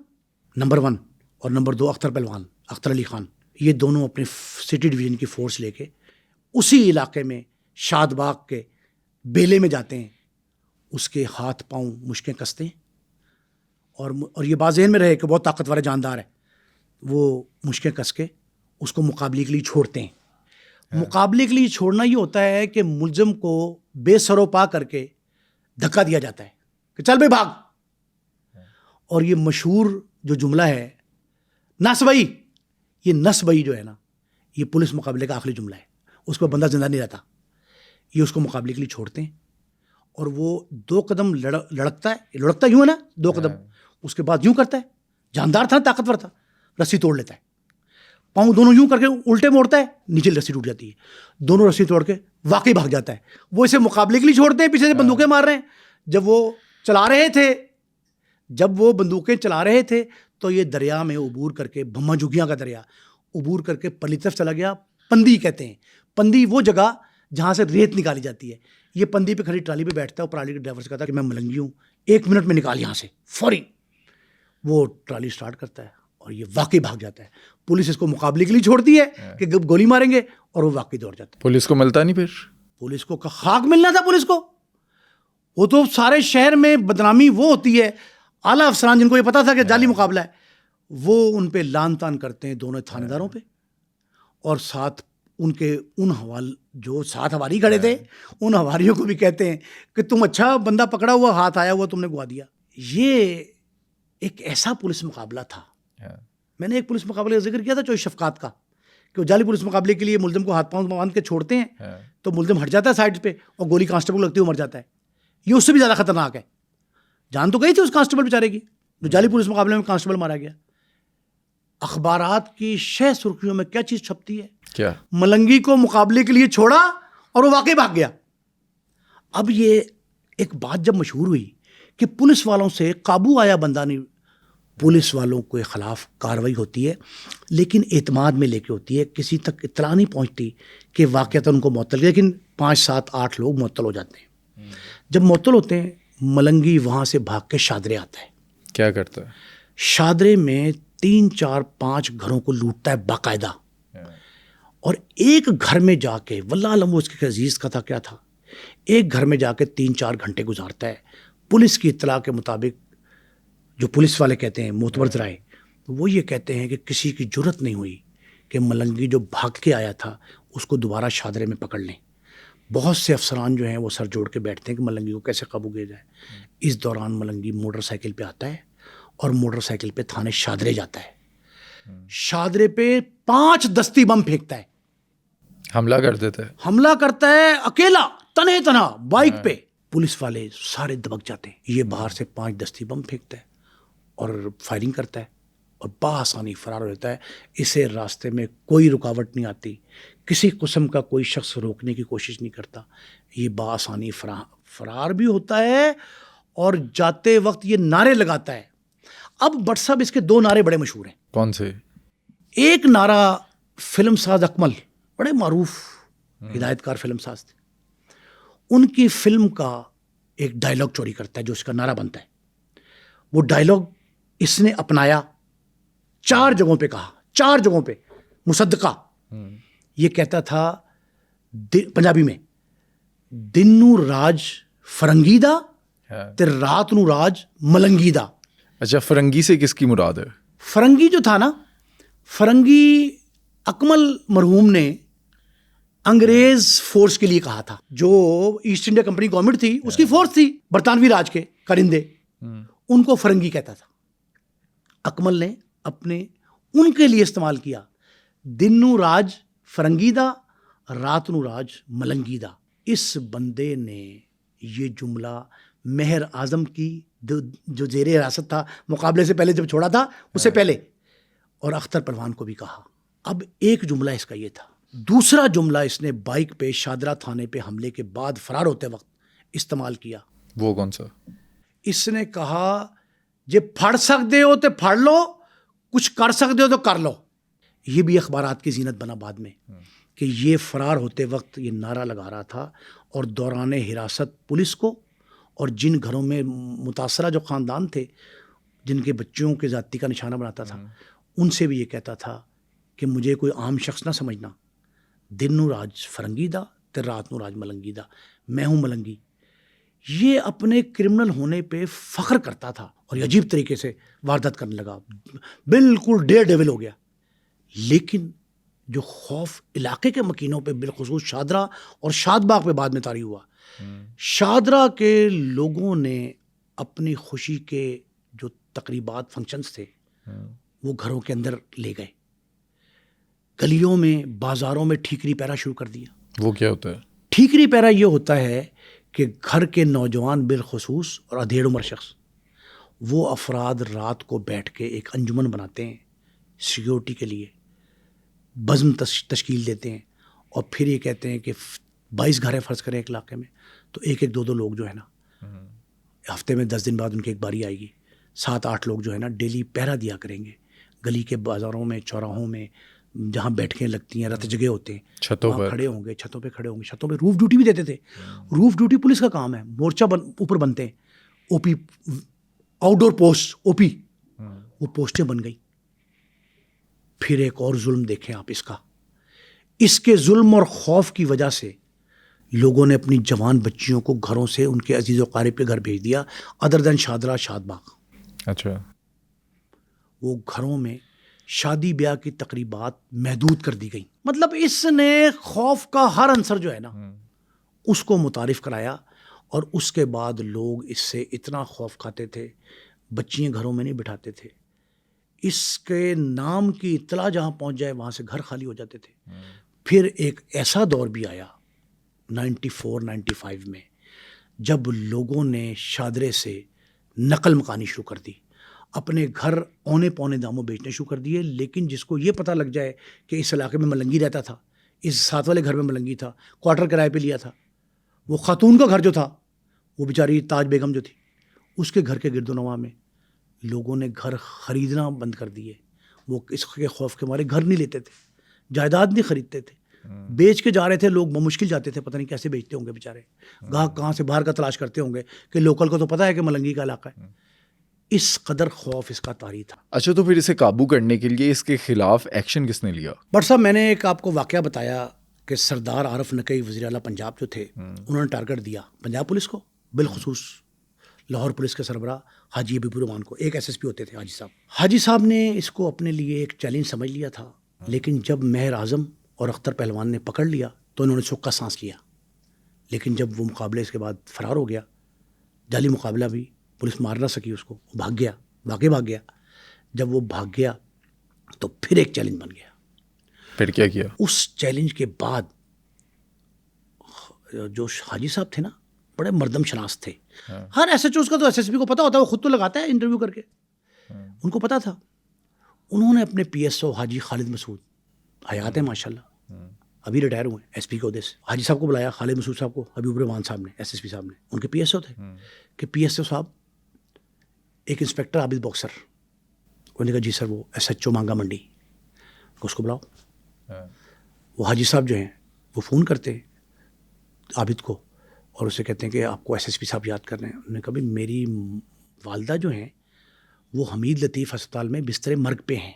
نمبر 1 اور نمبر 2 اختر پہلوان, اختر علی خان, یہ دونوں اپنے سٹی ڈویژن کی فورس لے کے اسی علاقے میں شاد باغ کے بیلے میں جاتے ہیں. اس کے ہاتھ پاؤں مشکیں کستے ہیں, اور یہ بات ذہن میں رہے کہ بہت طاقتور ہے, جاندار ہے. وہ مشکیں کس کے اس کو مقابلے کے لیے چھوڑتے ہیں. مقابلے کے لیے چھوڑنا یہ ہوتا ہے کہ ملزم کو بے سروپا کر کے دھکا دیا جاتا ہے کہ چل بھائی بھاگ. اور یہ مشہور جو جملہ ہے نس بھائی, یہ نس بھائی جو ہے نا, یہ پولیس مقابلے کا آخری جملہ ہے. اس پہ بندہ زندہ نہیں رہتا. یہ اس کو مقابلے کے لیے چھوڑتے ہیں, اور وہ 2 قدم لڑکتا یوں ہے نا, 2 قدم, اس کے بعد یوں کرتا ہے, جاندار تھا, طاقتور تھا, رسی توڑ لیتا ہے, پاؤں دونوں یوں کر کے الٹے موڑتا ہے, نیچے رسی ٹوٹ جاتی ہے, دونوں رسی توڑ کے واقعی بھاگ جاتا ہے. وہ اسے مقابلے کے لیے چھوڑتے ہیں, پیچھے سے بندوقیں مار رہے ہیں. جب وہ بندوقیں چلا رہے تھے تو یہ دریا میں عبور کر کے, بھما جھگیاں کا دریا عبور کر کے پرلی طرف چلا گیا. پندی کہتے ہیں, پندی وہ جگہ جہاں سے ریت نکالی جاتی ہے. یہ پندی پہ کھڑی ٹرالی پہ بیٹھتا ہے, اور ٹرالی کے ڈرائیور سے کہتا ہے کہ میں ملنگی ہوں, 1 منٹ میں نکال یہاں سے فوری. وہ ٹرالی سٹارٹ کرتا ہے اور یہ واقعی بھاگ جاتا ہے. پولیس اس کو مقابلے کے لیے چھوڑتی ہے کہ گولی ماریں گے, اور وہ واقعی دوڑ جاتا ہے. پولیس کو ملتا نہیں, پھر پولیس کو خاک ملنا تھا. پولیس کو وہ تو سارے شہر میں بدنامی وہ ہوتی ہے, اعلیٰ افسران جن کو یہ پتا تھا کہ جعلی مقابلہ ہے, وہ ان پہ لان تان کرتے ہیں دونوں تھانے داروں پہ. اور ساتھ ان کے ان جو ساتھ ہواری کھڑے تھے ان ہواریوں کو بھی کہتے ہیں کہ تم اچھا بندہ پکڑا ہوا ہاتھ آیا ہوا تم نے گوا دیا. یہ ایک ایسا پولیس مقابلہ تھا. میں نے ایک پولیس مقابلے کا ذکر کیا تھا چوہش شفقات کا, کہ وہ جعلی پولیس مقابلے کے لیے ملزم کو ہاتھ پاؤں باندھ کے چھوڑتے ہیں تو ملزم ہٹ جاتا ہے سائڈ پہ اور گولی کانسٹیبل لگتی ہے وہ مر جاتا ہے. یہ اس سے بھی زیادہ خطرناک ہے. جان تو گئی تھی اس کانسٹیبل بیچارے کی جو جعلی پولیس مقابلے میں کانسٹیبل مارا گیا. اخبارات کی 6 سرخیوں میں کیا چیز چھپتی ہے؟ کیا؟ ملنگی کو مقابلے کے لیے چھوڑا اور وہ واقعی بھاگ گیا. اب یہ ایک بات جب مشہور ہوئی کہ پولیس والوں سے قابو آیا بندہ نہیں, پولیس والوں کے خلاف کارروائی ہوتی ہے لیکن اعتماد میں لے کے ہوتی ہے, کسی تک اطلاع نہیں پہنچتی کہ واقعتاً ان کو معطل, لیکن 5 7 8 لوگ معطل ہو جاتے ہیں. جب معطل ہوتے ہیں ملنگی وہاں سے بھاگ کے شادرے آتا ہے. کیا کرتا ہے؟ شادرے میں 3 4 5 گھروں کو لوٹتا ہے باقاعدہ, اور ایک گھر میں جا کے واللہ علم وہ اس کے عزیز کا تھا کیا تھا, ایک گھر میں جا کے 3 4 گھنٹے گزارتا ہے. پولیس کی اطلاع کے مطابق جو پولیس والے کہتے ہیں معتبر ذرائع, وہ یہ کہتے ہیں کہ کسی کی جرت نہیں ہوئی کہ ملنگی جو بھاگ کے آیا تھا اس کو دوبارہ شادرے میں پکڑ لیں. بہت سے افسران جو ہیں وہ سر جوڑ کے بیٹھتے ہیں کہ ملنگی کو کیسے قابو کیا جائے. اس دوران ملنگی موٹر سائیکل پہ آتا ہے اور موٹر سائیکل پہ تھانے شادرے جاتا ہے. شادرے پہ 5 دستی بم پھینکتا ہے, حملہ کرتا ہے اکیلا تنہے تنہا بائک پہ. پولیس والے سارے دبک جاتے ہیں. یہ باہر سے 5 دستی بم پھینکتا ہے اور فائرنگ کرتا ہے اور بآسانی فرار ہو جاتا ہے. اسے راستے میں کوئی رکاوٹ نہیں آتی, کسی قسم کا کوئی شخص روکنے کی کوشش نہیں کرتا. یہ بآسانی فرار بھی ہوتا ہے اور جاتے وقت یہ نعرے لگاتا ہے. اب بٹ صاحب اس کے 2 نعرے بڑے مشہور ہیں. کون سے؟ ایک نعرہ فلم ساز اکمل, بڑے معروف ہدایت کار فلم ساز تھے, ان کی فلم کا ایک ڈائلاگ چوری کرتا ہے جو اس کا نعرہ بنتا ہے. وہ ڈائلاگ اس نے اپنایا 4 جگہوں پہ کہا, 4 جگہوں پہ مصدقہ. یہ کہتا تھا پنجابی میں, دن نو راج فرنگی دا تے رات نو راج ملنگی دا. اچھا, فرنگی سے کس کی مراد ہے؟ فرنگی جو تھا نا, فرنگی اکمل مرحوم نے انگریز فورس کے لیے کہا تھا, جو ایسٹ انڈیا کمپنی گورنمنٹ تھی اس کی فورس تھی برطانوی راج کے کرندے, ان کو فرنگی کہتا تھا. اکمل نے اپنے ان کے لیے استعمال کیا, دن نو راج فرنگی دا رات نو راج ملنگی دا. اس بندے نے یہ جملہ مہر اعظم کی جو زیر حراست تھا مقابلے سے پہلے جب چھوڑا تھا اس سے پہلے, اور اختر پروان کو بھی کہا. اب ایک جملہ اس کا یہ تھا. دوسرا جملہ اس نے بائک پہ شادرہ تھانے پہ حملے کے بعد فرار ہوتے وقت استعمال کیا. وہ کون سا؟ اس نے کہا جے پھڑ سکتے ہو تو پھڑ لو, کچھ کر سکتے ہو تو کر لو. یہ بھی اخبارات کی زینت بنا بعد میں کہ یہ فرار ہوتے وقت یہ نعرہ لگا رہا تھا, اور دوران حراست پولیس کو اور جن گھروں میں متاثرہ جو خاندان تھے جن کے بچوں کے ذاتی کا نشانہ بناتا تھا, ان سے بھی یہ کہتا تھا کہ مجھے کوئی عام شخص نہ سمجھنا, دن نو راج فرنگی دا تے رات نو راج ملنگی دا, میں ہوں ملنگی. یہ اپنے کرمنل ہونے پہ فخر کرتا تھا اور یہ عجیب طریقے سے واردات کرنے لگا, بالکل ڈیئر ڈیول ہو گیا. لیکن جو خوف علاقے کے مکینوں پہ بالخصوص شادرہ اور شاد باغ پہ بعد میں طاری ہوا, شادرہ کے لوگوں نے اپنی خوشی کے جو تقریبات فنکشنز تھے وہ گھروں کے اندر لے گئے, گلیوں میں بازاروں میں ٹھیکری پیرا شروع کر دیا. وہ کیا ہوتا ہے؟ ٹھیکری پیرا یہ ہوتا ہے کہ گھر کے نوجوان بالخصوص اور ادھیڑ عمر شخص, وہ افراد رات کو بیٹھ کے ایک انجمن بناتے ہیں سیکیورٹی کے لیے, بزم تشکیل دیتے ہیں, اور پھر یہ کہتے ہیں کہ 22 گھریں فرض کریں ایک علاقے میں, تو 1 1 2 2 لوگ جو ہے نا ہفتے میں 10 دن بعد ان کی ایک باری آئے گی, 7 8 لوگ جو ہے نا ڈیلی پہرا دیا کریں گے گلی کے بازاروں میں, چوراہوں میں, جہاں بیٹھکیں لگتی ہیں, رت جگہ ہوتے ہیں, چھتوں پر کھڑے ہوں گے, چھتوں پہ کھڑے ہوں گے, چھتوں پہ روف ڈیوٹی بھی دیتے تھے. روف ڈیوٹی پولیس کا کام ہے, مورچہ اوپر بنتے ہیں, او پی آؤٹ ڈور پوسٹ, او پی, وہ پوسٹیں بن گئی. پھر ایک اور ظلم دیکھیں آپ اس کا, اس کے ظلم اور خوف کی وجہ سے لوگوں نے اپنی جوان بچیوں کو گھروں سے ان کے عزیز و قارب کے گھر بھیج دیا, ادر دین شادرہ شاد باغ. اچھا. وہ گھروں میں شادی بیاہ کی تقریبات محدود کر دی گئیں. مطلب اس نے خوف کا ہر عنصر جو ہے نا اس کو متعارف کرایا, اور اس کے بعد لوگ اس سے اتنا خوف کھاتے تھے, بچیاں گھروں میں نہیں بٹھاتے تھے. اس کے نام کی اطلاع جہاں پہنچ جائے وہاں سے گھر خالی ہو جاتے تھے. پھر ایک ایسا دور بھی آیا 94-95 میں, جب لوگوں نے شادرے سے نقل مکانی شروع کر دی, اپنے گھر اونے پونے داموں بیچنے شروع کر دیے. لیکن جس کو یہ پتہ لگ جائے کہ اس علاقے میں ملنگی رہتا تھا, اس ساتھ والے گھر میں ملنگی تھا, کوارٹر کرائے پہ لیا تھا, وہ خاتون کا گھر جو تھا, وہ بیچاری تاج بیگم جو تھی, اس کے گھر کے گرد و نواح میں لوگوں نے گھر خریدنا بند کر دیے. وہ اس کے خوف کے مارے گھر نہیں لیتے تھے, جائیداد نہیں خریدتے تھے, بیچ کے جا رہے تھے. لوگ بمشکل جاتے تھے, پتہ نہیں کیسے بیچتے ہوں گے بیچارے, گاہک کہاں سے باہر کا تلاش کرتے ہوں گے کہ لوکل کو تو پتہ ہے کہ ملنگی کا علاقہ ہے. اس قدر خوف اس کا طاری تھا. اچھا, تو پھر اسے قابو کرنے کے لیے اس کے خلاف ایکشن کس نے لیا؟ بٹ صاحب, میں نے ایک آپ کو واقعہ بتایا کہ سردار عارف نقوی وزیر اعلیٰ پنجاب جو تھے, انہوں نے ٹارگٹ دیا پنجاب پولیس کو, بالخصوص لاہور پولیس کے سربراہ حاجی حبیب الرحمان کو. ایک ایس ایس پی ہوتے تھے حاجی صاحب. حاجی صاحب نے اس کو اپنے لیے ایک چیلنج سمجھ لیا تھا. لیکن جب مہر اعظم اور اختر پہلوان نے پکڑ لیا تو انہوں نے سکا سانس لیا. لیکن جب وہ مقابلے اس کے بعد فرار ہو گیا, جعلی مقابلہ بھی پولیس مار نہ سکی اس کو, وہ بھاگ گیا, واقعی بھاگ گیا. جب وہ بھاگ گیا تو پھر ایک چیلنج بن گیا. پھر کیا کیا؟ اس چیلنج کے بعد جو حاجی صاحب تھے نا, بڑے مردم شناس تھے. ہر ایس ایچ اوز کا تو ایس ایس پی کو پتا ہوتا ہے, وہ خود تو لگاتا ہے انٹرویو کر کے. ان کو پتا تھا. انہوں نے اپنے پی ایس او حاجی خالد مسعود, حیات ہیں ماشاء اللہ, ابھی ریٹائر ہوئے ایس پی کے عہدے سے, حاجی صاحب کو بلایا, خالد مسعود صاحب کو حبیب الرحمان صاحب نے, ایس ایس پی صاحب نے, ان کے پی ایس او تھے, کہ پی ایس او صاحب ایک انسپیکٹر عابد باکسر. انہوں نے کہا جی سر, وہ ایس ایچ او مانگا منڈی, اس کو بلاؤ. وہ حاجی صاحب جو ہیں وہ فون کرتے ہیں عابد کو اور اسے کہتے ہیں کہ آپ کو ایس ایس پی صاحب یاد کر رہے ہیں. انہوں نے کہا بھائی میری والدہ جو ہیں وہ حمید لطیف ہسپتال میں بستر مرگ پہ ہیں.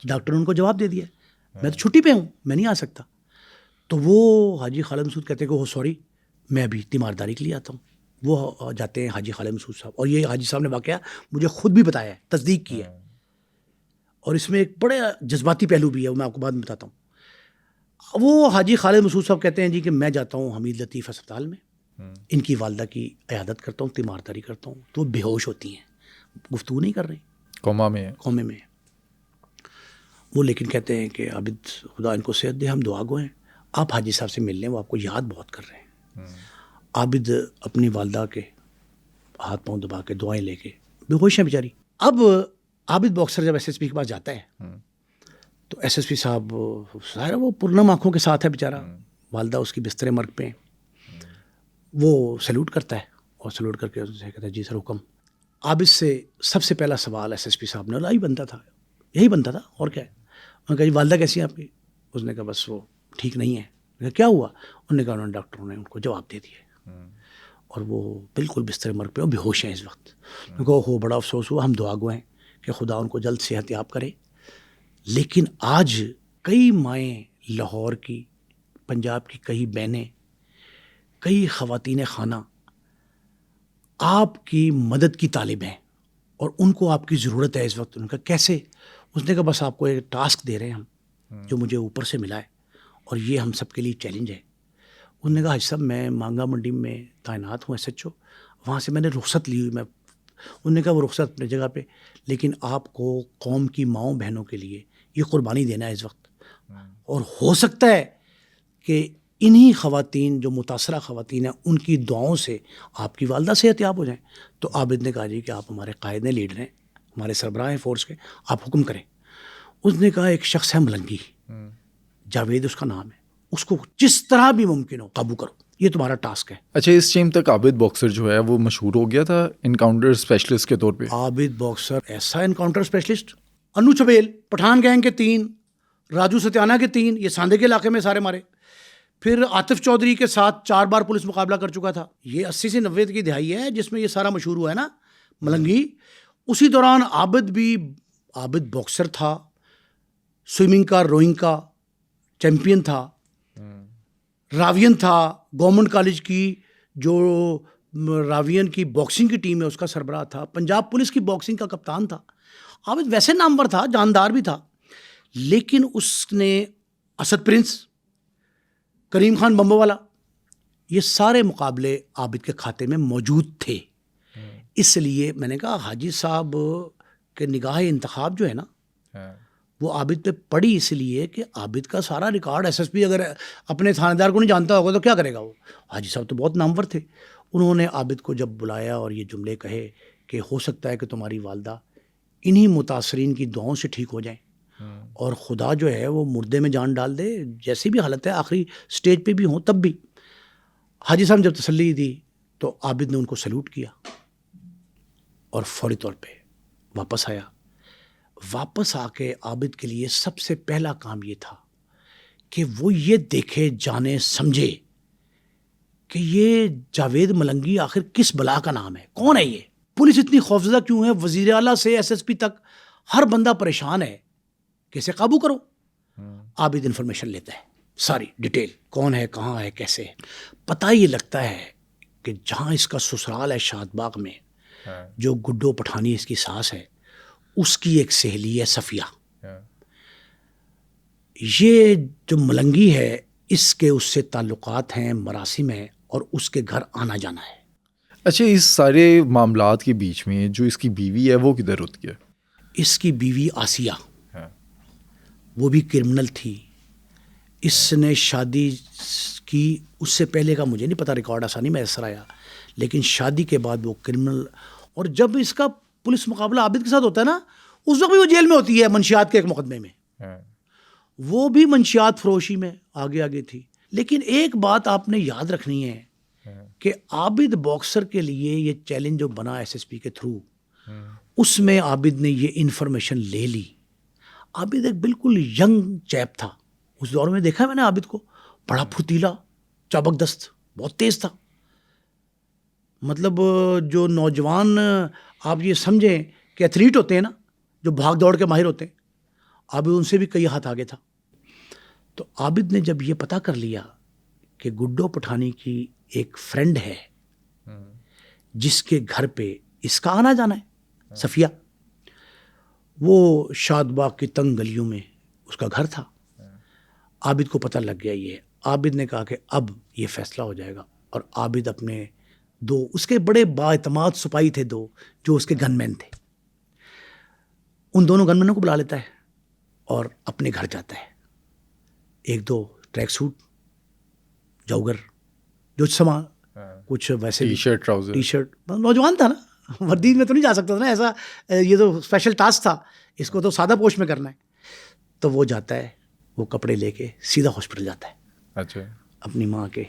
ڈاکٹر نے ان کو جواب دے دیا, میں تو چھٹی پہ ہوں, میں نہیں آ سکتا. تو وہ حاجی خالد مسعود کہتے ہیں کہ وہ سوری, میں ابھی تیمارداری کے لیے آتا ہوں. وہ جاتے ہیں حاجی خالد مسعود صاحب, اور یہ حاجی صاحب نے واقعہ مجھے خود بھی بتایا ہے, تصدیق کی ہے, اور اس میں ایک بڑے جذباتی پہلو بھی ہے, وہ میں آپ کو بعد میں بتاتا ہوں. وہ حاجی خالد مسعود صاحب کہتے ہیں جی کہ میں جاتا ہوں حمید لطیف ہسپتال میں, ان کی والدہ کی عیادت کرتا ہوں, تیمارداری کرتا ہوں. تو وہ بے ہوش ہوتی ہیں, گفتگو نہیں کر رہی, کومے میں. وہ لیکن کہتے ہیں کہ عابد خدا ان کو صحت دے, ہم دعا گو ہیں, آپ حاجی صاحب سے مل لیں, وہ آپ کو یاد بہت کر رہے ہیں. عابد اپنی والدہ کے ہاتھ پاؤں دبا کے دعائیں لے کے بے ہوش ہیں بیچاری. اب عابد باکسر جب ایس ایس پی کے پاس جاتا ہے تو ایس ایس پی صاحب ظاہر وہ پرنم آنکھوں کے ساتھ ہے بیچارہ, والدہ اس کی بستر مرگ پہ. وہ سیلوٹ کرتا ہے اور سیلوٹ کر کے اس سے کہتا ہے جی سر حکم. عابد سے سب سے پہلا سوال ایس ایس پی صاحب نے, یہی بنتا تھا اور کیا ہے. انہوں نے کہا جی والدہ کیسی ہیں آپ کی؟ اس نے کہا بس وہ ٹھیک نہیں ہے. کہا کیا ہوا؟ انہوں نے کہا انہوں نے ڈاکٹروں نے ان کو جواب دے دیا اور وہ بالکل بستر مرگ پہ بے ہوش ہیں اس وقت. ان کو ہو بڑا افسوس ہوا, ہم دعا گو ہیں کہ خدا ان کو جلد صحت یاب کرے. لیکن آج کئی مائیں لاہور کی, پنجاب کی کئی بہنیں, کئی خواتین خانہ آپ کی مدد کی طالب ہیں اور ان کو آپ کی ضرورت ہے اس وقت. ان کا کیسے؟ اس نے کہا بس آپ کو ایک ٹاسک دے رہے ہیں ہم جو مجھے اوپر سے ملا ہے اور یہ ہم سب کے لیے چیلنج ہے. انہوں نے کہا حاجی صاحب میں مانگا منڈی میں تعینات ہوں ایس ایچ او, وہاں سے میں نے رخصت لی ہوئی. انہوں نے کہا وہ رخصت اپنی جگہ پہ, لیکن آپ کو قوم کی ماؤں بہنوں کے لیے یہ قربانی دینا ہے اس وقت, اور ہو سکتا ہے کہ انہی خواتین جو متاثرہ خواتین ہیں ان کی دعاؤں سے آپ کی والدہ صحت یاب ہو جائیں. تو عابد نے کہا جی کہ آپ ہمارے قائد ہیں, لیڈر ہیں, ہمارے سربراہ ہیں فورس کے, آپ حکم کریں. اس نے کہا ایک شخص ہے ملنگی, جاوید اس کا نام ہے, اس کو جس طرح بھی ممکن ہو قابو کرو, یہ تمہارا ٹاسک ہے. اچھا, اس ٹائم تک عابد باکسر جو ہے وہ مشہور ہو گیا تھا انکاؤنٹر اسپیشلسٹ کے طور پہ. عابد باکسر ایسا انکاؤنٹر اسپیشلسٹ, انو چبیل پٹھان گینگ کے 3, راجو ستیانہ کے 3, یہ ساندے کے علاقے میں سارے مارے. پھر عاطف چودھری کے ساتھ 4 بار پولیس مقابلہ کر چکا تھا. یہ 80 سے 90 کی دہائی ہے جس میں یہ سارا مشہور ہوا ہے نا ملنگی. اسی دوران عابد باکسر تھا, سوئمنگ کا روئنگ کا چیمپئن تھا, راوین تھا, گورنمنٹ کالج کی جو راوین کی باکسنگ کی ٹیم ہے اس کا سربراہ تھا, پنجاب پولیس کی باکسنگ کا کپتان تھا. عابد ویسے نامور تھا, جاندار بھی تھا, لیکن اس نے اسد پرنس، کریم خان بمبو والا، یہ سارے مقابلے عابد کے کھاتے میں موجود تھے. اس لیے میں نے کہا حاجی صاحب کے نگاہ انتخاب جو ہے نا وہ عابد پہ پڑی، اس لیے کہ عابد کا سارا ریکارڈ ایس ایس پی اگر اپنے تھانے دار کو نہیں جانتا ہوگا تو کیا کرے گا وہ. حاجی صاحب تو بہت نامور تھے. انہوں نے عابد کو جب بلایا اور یہ جملے کہے کہ ہو سکتا ہے کہ تمہاری والدہ انہی متاثرین کی دعاؤں سے ٹھیک ہو جائیں اور خدا جو ہے وہ مردے میں جان ڈال دے، جیسی بھی حالت ہے آخری سٹیج پہ بھی ہوں تب بھی. حاجی صاحب جب تسلی دی تو عابد نے ان کو سلوٹ کیا اور فوری طور پہ واپس آیا. واپس آ کے عابد کے لیے سب سے پہلا کام یہ تھا کہ وہ یہ دیکھے، جانے سمجھے کہ یہ جاوید ملنگی آخر کس بلا کا نام ہے، کون ہے یہ، پولیس اتنی خوفزدہ کیوں ہے، وزیر اعلیٰ سے ایس ایس پی تک ہر بندہ پریشان ہے، کیسے قابو کرو. عابد انفارمیشن لیتا ہے، ساری ڈیٹیل، کون ہے، کہاں ہے، کیسے ہے. پتہ یہ لگتا ہے کہ جہاں اس کا سسرال ہے شاد باغ میں، جو گڈو پٹھانی اس کی ساس ہے، اس کی ایک سہیلی ہے صفیہ. یہ جو ملنگی ہے اس کے اس سے تعلقات ہیں، مراسم ہیں اور اس کے گھر آنا جانا ہے. اچھا، اس سارے معاملات کے بیچ میں جو اس کی بیوی ہے وہ کدھر ہوتی ہے؟ اس کی بیوی آسیہ، وہ بھی کرمنل تھی. اس نے شادی کی، اس سے پہلے کا مجھے نہیں پتا، ریکارڈ آسانی میں ایسا آیا، لیکن شادی کے بعد وہ کرمنل. اور جب اس کا پولیس مقابلہ عابد کے ساتھ ہوتا ہے نا، اس وقت بھی وہ جیل میں ہوتی ہے منشیات کے ایک مقدمے میں. وہ بھی منشیات فروشی میں آگے آگے تھی. لیکن ایک بات آپ نے یاد رکھنی ہے کہ عابد باکسر کے لیے یہ چیلنج جو بنا ایس ایس پی کے تھرو، اس میں عابد نے یہ انفارمیشن لے لی. عابد ایک بالکل ینگ چیپ تھا اس دور میں، دیکھا میں نے عابد کو، بڑا پھرتیلا، چابک دست، بہت تیز تھا. مطلب جو نوجوان آپ یہ سمجھیں کہ ایتھلیٹ ہوتے ہیں نا، جو بھاگ دوڑ کے ماہر ہوتے ہیں، عابد ان سے بھی کئی ہاتھ آگے تھا. تو عابد نے جب یہ پتہ کر لیا کہ گڈو پٹھانی کی ایک فرینڈ ہے جس کے گھر پہ اس کا آنا جانا ہے، صفیہ، وہ شاد باغ کی تنگ گلیوں میں اس کا گھر تھا. عابد کو پتہ لگ گیا یہ. عابد نے کہا کہ اب یہ فیصلہ ہو جائے گا. اور عابد اپنے دو اس کے بڑے بااعتماد سپاہی تھے، دو جو اس کے گن مین تھے، ان دونوں گن مینوں کو بلا لیتا ہے اور اپنے گھر جاتا ہے. ایک دو ٹریک سوٹ، جوگر، جو سامان کچھ ویسے T shirt, trouser, T shirt, نوجوان تھا نا، وردی میں تو نہیں جا سکتا تھا نا ایسا، یہ تو اسپیشل ٹاسک تھا، اس کو تو سادہ پوش میں کرنا ہے. تو وہ جاتا ہے، وہ کپڑے لے کے سیدھا ہاسپٹل جاتا ہے. اچھا، اپنی ماں کے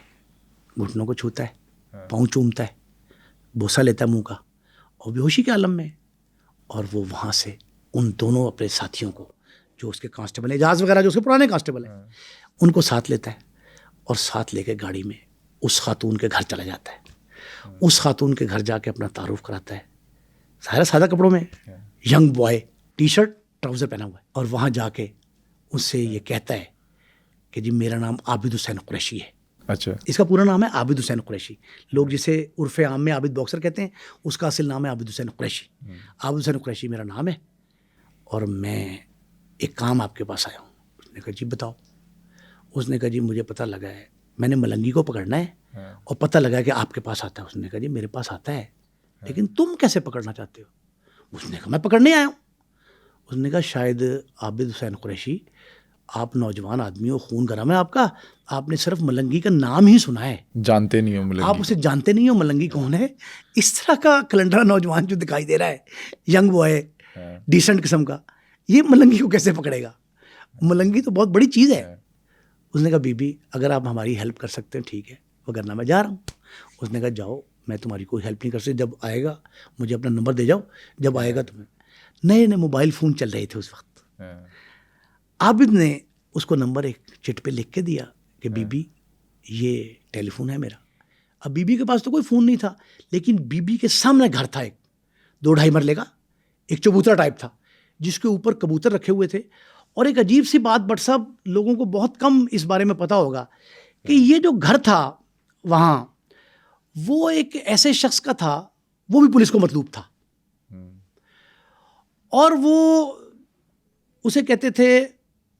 گھٹنوں کو چھوتا ہے، پاؤں چومتا ہے، بوسہ لیتا ہے منہ کا، اور بے ہوشی کے عالم میں. اور وہ وہاں سے ان دونوں اپنے ساتھیوں کو، جو اس کے کانسٹیبل ہیں، اعجاز وغیرہ جو اس کے پرانے کانسٹیبل ہیں، ان کو ساتھ لیتا ہے اور ساتھ لے کے گاڑی میں اس خاتون کے گھر چلا جاتا ہے. اس خاتون کے گھر جا کے اپنا تعارف کراتا ہے، ظاہر سادہ کپڑوں میں، young boy, T shirt trouser پہنا ہوا ہے. اور وہاں جا کے اس سے یہ کہتا ہے کہ جی میرا نام عابد حسین قریشی ہے. اچھا، اس کا پورا نام ہے عابد حسین قریشی. لوگ جسے عرف عام میں عابد باکسر کہتے ہیں، اس کا اصل نام ہے عابد حسین قریشی. عابد حسین قریشی میرا نام ہے اور میں ایک کام آپ کے پاس آیا ہوں. اس نے کہا جی بتاؤ. اس نے کہا جی مجھے پتہ لگا ہے میں نے ملنگی کو پکڑنا ہے اور پتہ لگا کہ آپ کے پاس آتا ہے. اس نے کہا جی میرے پاس آتا ہے لیکن تم کیسے پکڑنا چاہتے ہو؟ اس نے کہا میں پکڑنے آیا ہوں. اس نے کہا شاید عابد حسین قریشی آپ نوجوان آدمی ہو، خون گرم ہے آپ کا، آپ نے صرف ملنگی کا نام ہی سنا ہے، جانتے نہیں ہو ملنگی، آپ اسے جانتے نہیں ہو ملنگی کون ہے. اس طرح کا کلنڈرا نوجوان جو دکھائی دے رہا ہے، ینگ بوائے، ڈیسنٹ قسم کا، یہ ملنگی کو کیسے پکڑے گا؟ ملنگی تو بہت بڑی چیز ہے. اس نے کہا بی بی اگر آپ ہماری ہیلپ کر سکتے ہیں ٹھیک ہے، وگرنہ میں جا رہا ہوں. اس نے کہا جاؤ، میں تمہاری کوئی ہیلپ نہیں کر سکتی، جب آئے گا مجھے اپنا نمبر دے جاؤ، جب آئے گا تمہیں. نئے نئے موبائل فون چل رہے تھے اس وقت. عابد نے اس کو نمبر ایک چٹ پہ لکھ کے دیا کہ بی بی یہ ٹیلی فون ہے میرا. اب بی بی کے پاس تو کوئی فون نہیں تھا، لیکن بی بی کے سامنے گھر تھا ایک 2-2.5 مرلے کا، ایک چبوترا ٹائپ تھا جس کے اوپر کبوتر رکھے ہوئے تھے. اور ایک عجیب سی بات بٹ صاحب لوگوں کو بہت کم اس بارے میں پتہ ہوگا کہ یہ جو گھر تھا وہاں، وہ ایک ایسے شخص کا تھا، وہ بھی پولیس کو مطلوب تھا. اور وہ اسے کہتے تھے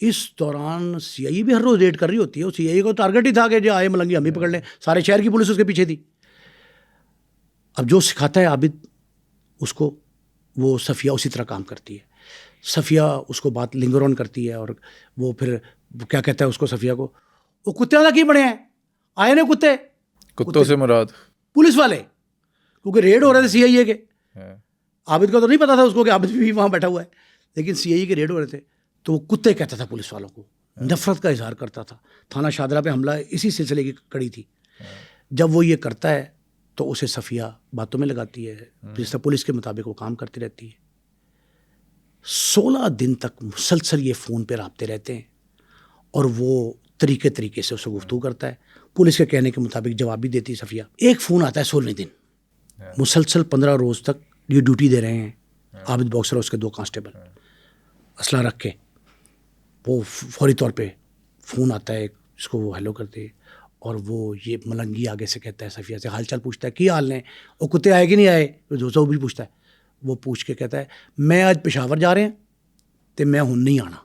اس دوران سی آئی بھی ہر روز ریڈ کر رہی ہوتی ہے. سی آئی کو ٹارگیٹ ہی تھا کہ جو آئے ملنگی ہم ہی پکڑ لیں. سارے شہر کی پولیس اس کے پیچھے تھی. اب جو سکھاتا ہے عابد اس کو, وہ صفیہ اسی طرح کام کرتی ہے. صفیہ اس کو بات لنگر آن کرتی ہے, اور وہ پھر کیا کہتا ہے اس کو, صفیہ کو, وہ کتے والا کی بڑے ہیں, آئے نا کتے, کتوں سے مراد پولیس والے, کیونکہ ریڈ ہو رہے تھے سی آئی اے کے. عابد کو تو نہیں پتا تھا اس کو کہ عابد بھی وہاں بیٹھا ہوا ہے, لیکن سی آئی اے کے ریڈ ہو رہے تھے تو وہ کتے کہتا تھا پولیس والوں کو, نفرت کا اظہار کرتا تھا. تھانہ شاہدرہ پہ حملہ اسی سلسلے کی کڑی تھی. جب وہ یہ کرتا ہے تو اسے صفیہ باتوں میں لگاتی ہے, جس طرح پولیس کے مطابق وہ کام کرتی رہتی ہے. 16 دن تک مسلسل یہ فون پہ رابطے رہتے ہیں, اور وہ طریقے سے اسے گفتگو کرتا ہے. پولیس کے کہنے کے مطابق جواب بھی دیتی ہے صفیہ. ایک فون آتا ہے 16 دن, مسلسل 15 روز تک یہ ڈیوٹی دے رہے ہیں عابد باکسر اور اس کے 2 کانسٹیبل اسلحہ رکھ کے. وہ فوری طور پہ فون آتا ہے جس کو وہ ہیلو کرتے ہیں, اور وہ یہ ملنگی آگے سے کہتا ہے صفیہ سے, حال چال پوچھتا ہے, کی حال نے, وہ کتے آئے کہ نہیں آئے, جو بھی پوچھتا ہے. وہ پوچھ کے کہتا ہے میں آج پشاور جا رہے ہیں تو میں ہوں نہیں آنا.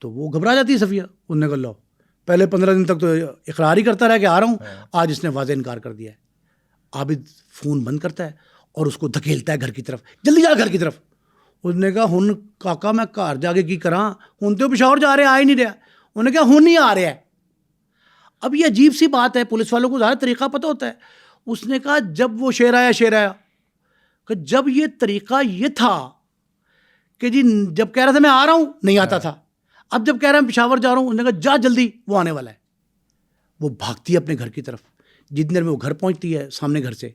تو وہ گھبرا جاتی ہے صفیہ. انہوں نے کہا لو, پہلے 15 دن تک تو اقرار ہی کرتا رہا کہ آ رہا ہوں, آج اس نے واضح انکار کر دیا ہے. عابد فون بند کرتا ہے اور اس کو دھکیلتا ہے گھر کی طرف, جلدی جا گھر کی طرف. اس نے کہا ہن کاکا میں گھر جا کے کی کراں, ہن تو پشاور جا رہے, آ ہی نہیں رہا. انہوں نے کہا ہن نہیں آ رہا ہے. اب یہ عجیب سی بات ہے, پولیس والوں کو زیادہ طریقہ پتہ ہوتا ہے. اس نے کہا جب وہ شیر آیا, کہ جب یہ طریقہ یہ تھا کہ جی جب کہہ رہا تھا میں آ رہا ہوں نہیں آتا تھا, اب جب کہہ رہا ہوں پشاور جا رہا ہوں, انہوں نے کہا جا جلدی وہ آنے والا ہے. وہ بھاگتی ہے اپنے گھر کی طرف. جتنے دیر میں وہ گھر پہنچتی ہے, سامنے گھر سے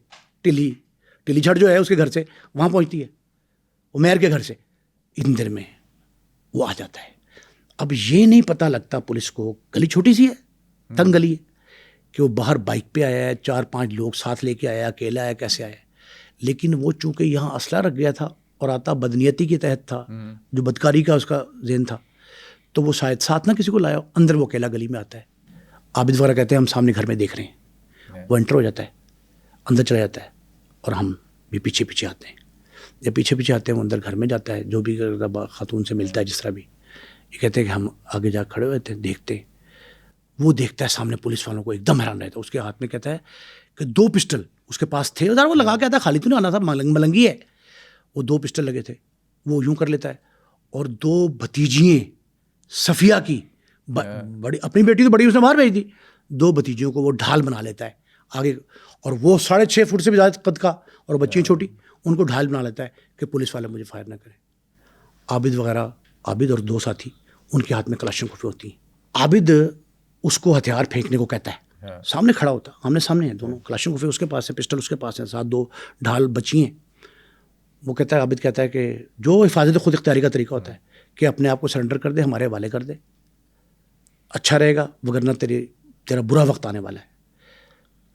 ٹلی جھڑ جو ہے اس کے گھر سے وہاں پہنچتی ہے, عمیر کے گھر سے, اتنی دیر میں وہ آ جاتا ہے. اب یہ نہیں پتہ لگتا پولیس کو, گلی چھوٹی سی ہے, تنگ گلی ہے, کہ وہ باہر بائک پہ آیا ہے, 4-5 لوگ ساتھ لے کے آیا, اکیلا آیا, کیسے آیا. لیکن وہ چونکہ یہاں اسلحہ رکھ گیا تھا اور آتا بدنیتی کے تحت تھا, جو بدکاری کا اس کا ذہن تھا, تو وہ شاید ساتھ نہ کسی کو لایا. اندر وہ اکیلا گلی میں آتا ہے. عابد وغیرہ کہتے ہیں ہم سامنے گھر میں دیکھ رہے ہیں. وہ انٹر ہو جاتا ہے, اندر چلا جاتا ہے, اور ہم بھی پیچھے آتے ہیں. جب پیچھے آتے ہیں وہ اندر گھر میں جاتا ہے, جو بھی خاتون سے ملتا ہے جس طرح بھی. یہ کہتے ہیں کہ ہم آگے جا کھڑے ہوئے تھے, دیکھتے. وہ دیکھتا ہے سامنے پولیس والوں کو, ایک دم حیران رہتا ہے. اس کے ہاتھ میں کہتا ہے کہ 2 پسٹل اس کے پاس تھے, وہ لگا کے آتا ہے, خالی تو نہیں آنا تھا, ملنگی ہے. وہ 2 پسٹل لگے تھے, وہ یوں کر لیتا ہے, اور 2 بھتیجیاں صفیہ کی, بڑی اپنی بیٹی تو بڑی اس نے باہر بھیج دی, 2 بھتیجیوں کو وہ ڈھال بنا لیتا ہے آگے. اور وہ 6.5 فٹ سے بھی زیادہ قد کا, اور بچیاں چھوٹی, ان کو ڈھال بنا لیتا ہے کہ پولیس والے مجھے فائر نہ کریں. عابد اور 2 ساتھی, ان کے ہاتھ میں کلاشنکوف ہوتی ہیں. عابد اس کو ہتھیار پھینکنے کو کہتا ہے, سامنے کھڑا ہوتا, آمنے سامنے ہیں دونوں, کلاشنکوف اس کے پاس ہے, پسٹل اس کے پاس ہے, ساتھ 2 ڈھال بچی ہیں. وہ کہتا ہے, عابد کہتا ہے کہ جو حفاظت خود اختیاری کا طریقہ ہوتا ہے کہ اپنے آپ کو سرنڈر کر دے, ہمارے حوالے کر دے, اچھا رہے گا, وگرنہ تیرا برا وقت آنے والا ہے.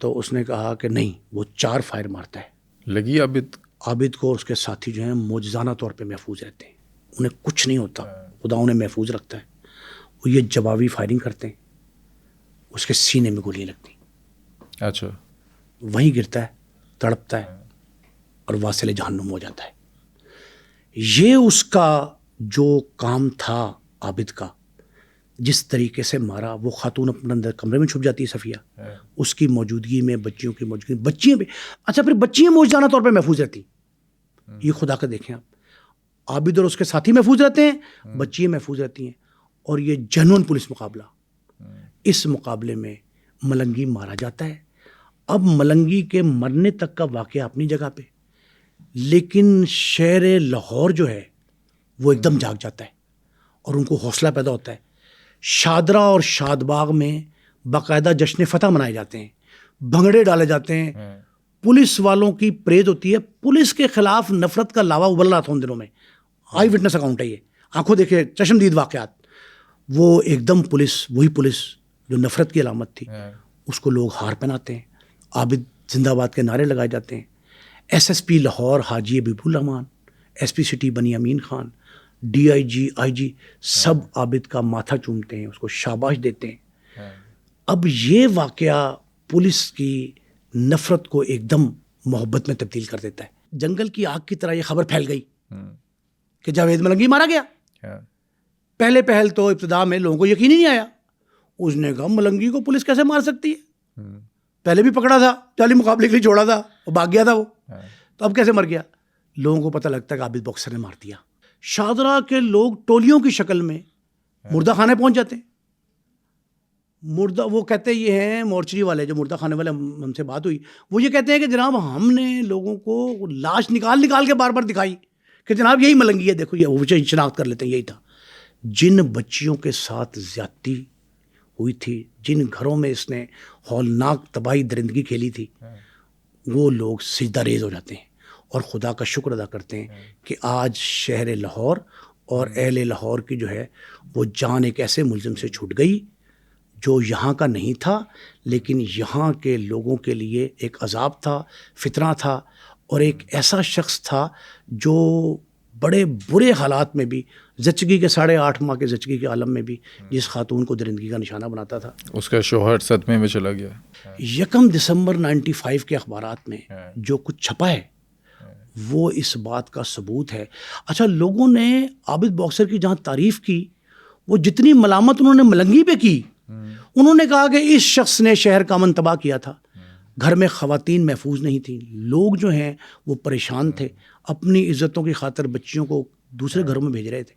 تو اس نے کہا کہ نہیں. وہ 4 فائر مارتا ہے. لگی عابد کو اور اس کے ساتھی جو ہیں معجزانہ طور پہ محفوظ رہتے ہیں, انہیں کچھ نہیں ہوتا, خدا انہیں محفوظ رکھتا ہے. وہ یہ جوابی فائرنگ کرتے ہیں, اس کے سینے میں گولیاں لگتی. اچھا. وہیں گرتا ہے, تڑپتا ہے, اور واصل جہنم ہو جاتا ہے. یہ اس کا جو کام تھا عابد کا, جس طریقے سے مارا. وہ خاتون اپنے اندر کمرے میں چھپ جاتی ہے صفیہ, اس کی موجودگی میں, بچیوں کی موجودگی, بچیاں بھی, اچھا پھر بچیاں موجودانہ طور پہ محفوظ رہتی. یہ خدا کا دیکھیں آپ, عابد اور اس کے ساتھی محفوظ رہتے ہیں, بچیاں محفوظ رہتی ہیں. اور یہ جنون پولیس مقابلہ, اس مقابلے میں ملنگی مارا جاتا ہے. اب ملنگی کے مرنے تک کا واقعہ اپنی جگہ پہ, لیکن شہر لاہور جو ہے وہ ایک دم جاگ جاتا ہے, اور ان کو حوصلہ پیدا ہوتا ہے. شادرہ اور شاد باغ میں باقاعدہ جشن فتح منائے جاتے ہیں, بھنگڑے ڈالے جاتے ہیں, پولیس والوں کی پریز ہوتی ہے. پولیس کے خلاف نفرت کا لاوا ابل رہا تھا ان دنوں میں. آئی وٹنس اکاؤنٹ ہے یہ, آنکھوں دیکھے چشمدید واقعات. وہ ایک دم پولیس, وہی پولیس جو نفرت کی علامت تھی, اس کو لوگ ہار پہناتے ہیں. عابد زندہ باد کے نعرے لگائے جاتے ہیں. ایس ایس پی لاہور حاجی حبیب الرحمان, ایس پی سٹی بنی امین خان, ڈی آئی جی, آئی جی, سب عابد کا ماتھا چومتے ہیں, اس کو شاباش دیتے ہیں. اب یہ واقعہ پولیس کی نفرت کو ایک دم محبت میں تبدیل کر دیتا ہے. جنگل کی آگ کی طرح یہ خبر پھیل گئی کہ جاوید ملنگی مارا گیا. پہل تو ابتدا میں لوگوں کو یقین ہی نہیں آیا. اس نے کہا ملنگی کو پولیس کیسے مار سکتی ہے؟ پہلے بھی پکڑا تھا, چالی مقابلے کے لیے چھوڑا تھا, وہ بھاگ گیا تھا وہ, تو اب کیسے مر گیا؟ لوگوں کو پتہ لگتا ہے کہ عابد باکسر نے مار دیا. شاہدرہ کے لوگ ٹولیوں کی شکل میں مردہ خانے پہنچ جاتے ہیں. مردہ, وہ کہتے یہ ہیں مورچری والے, جو مردہ خانے والے ہم سے بات ہوئی, وہ یہ کہتے ہیں کہ جناب ہم نے لوگوں کو لاش نکال کے بار بار دکھائی کہ جناب یہی ملنگی ہے, دیکھو یہ, وہ شناخت کر لیتے ہیں یہی تھا. جن بچیوں کے ساتھ زیادتی ہوئی تھی, جن گھروں میں اس نے ہولناک تباہی درندگی کھیلی تھی, وہ لوگ سجدہ ریز ہو جاتے ہیں اور خدا کا شکر ادا کرتے ہیں کہ آج شہر لاہور اور اہل لاہور کی جو ہے وہ جان ایک ایسے ملزم سے چھوٹ گئی جو یہاں کا نہیں تھا, لیکن یہاں کے لوگوں کے لیے ایک عذاب تھا, فتنہ تھا, اور ایک ایسا شخص تھا جو بڑے برے حالات میں بھی, زچگی کے 8.5 ماہ کے زچگی کے عالم میں بھی جس خاتون کو درندگی کا نشانہ بناتا تھا, اس کا شوہر صدمے میں چلا گیا. 1 دسمبر 95 کے اخبارات میں جو کچھ چھپا ہے وہ اس بات کا ثبوت ہے. اچھا, لوگوں نے عابد باکسر کی جہاں تعریف کی, وہ جتنی ملامت انہوں نے ملنگی پہ کی, انہوں نے کہا کہ اس شخص نے شہر کا امن تباہ کیا تھا, گھر میں خواتین محفوظ نہیں تھیں, لوگ جو ہیں وہ پریشان تھے, اپنی عزتوں کی خاطر بچیوں کو دوسرے گھروں میں بھیج رہے تھے.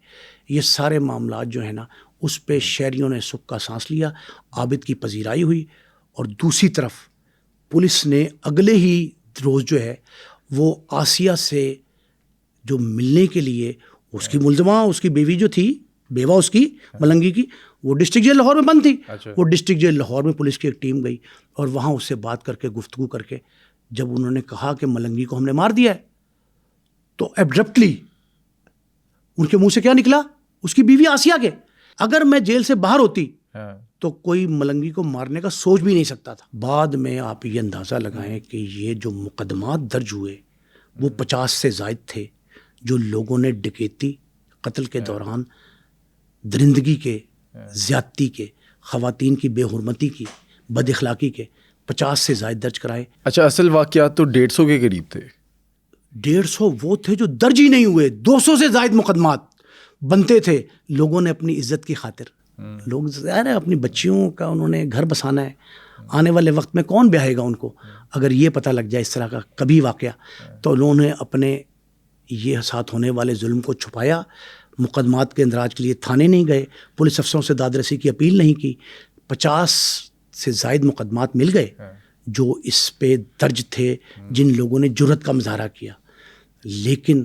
یہ سارے معاملات جو ہیں نا, اس پہ شہریوں نے سکھ کا سانس لیا, عابد کی پذیرائی ہوئی. اور دوسری طرف پولیس نے اگلے ہی روز جو ہے وہ آسیہ سے جو ملنے کے لیے, اس کی ملزمہ, اس کی بیوی جو تھی, بیوہ اس کی ملنگی کی, وہ ڈسٹرکٹ جیل لاہور میں بند تھی. وہ ڈسٹرکٹ جیل لاہور میں پولیس کی ایک ٹیم گئی اور وہاں اس سے بات کر کے, گفتگو کر کے, جب انہوں نے کہا کہ ملنگی کو ہم نے مار دیا ہے, تو ایبرپٹلی ان کے منہ سے کیا نکلا, اس کی بیوی آسیہ کے, اگر میں جیل سے باہر ہوتی تو کوئی ملنگی کو مارنے کا سوچ بھی نہیں سکتا تھا. بعد میں آپ یہ اندازہ لگائیں کہ یہ جو مقدمات درج ہوئے وہ 50 سے زائد تھے, جو لوگوں نے ڈکیتی, قتل کے دوران درندگی کے, زیادتی کے, خواتین کی بے حرمتی کی, بد اخلاقی کے 50 سے زائد درج کرائے. اچھا, اصل واقعات تو 150 کے قریب تھے. 150 وہ تھے جو درج ہی نہیں ہوئے. 200 سے زائد مقدمات بنتے تھے. لوگوں نے اپنی عزت کی خاطر, لوگ ظاہر ہے اپنی بچیوں کا انہوں نے گھر بسانا ہے, آنے والے وقت میں کون بیاہے گا ان کو, اگر یہ پتہ لگ جائے اس طرح کا کبھی واقعہ, تو انہوں نے اپنے یہ ساتھ ہونے والے ظلم کو چھپایا. مقدمات کے اندراج کے لیے تھانے نہیں گئے, پولیس افسروں سے داد رسی کی اپیل نہیں کی. 50 سے زائد مقدمات مل گئے جو اس پہ درج تھے, جن لوگوں نے جرأت کا مظاہرہ کیا. لیکن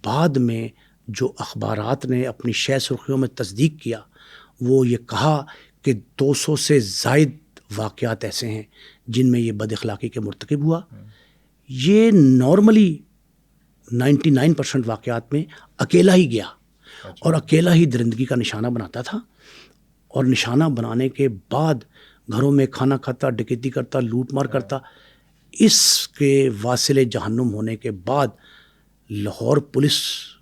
بعد میں جو اخبارات نے اپنی شہ سرخیوں میں تصدیق کیا, وہ یہ کہا کہ 200 سے زائد واقعات ایسے ہیں جن میں یہ بد اخلاقی کے مرتکب ہوا. یہ نارملی 99% واقعات میں اکیلا ہی گیا اور اکیلا ہی درندگی کا نشانہ بناتا تھا, اور نشانہ بنانے کے بعد گھروں میں کھانا کھاتا, ڈکیتی کرتا, لوٹ مار کرتا. اس کے واصل جہنم ہونے کے بعد لاہور پولیس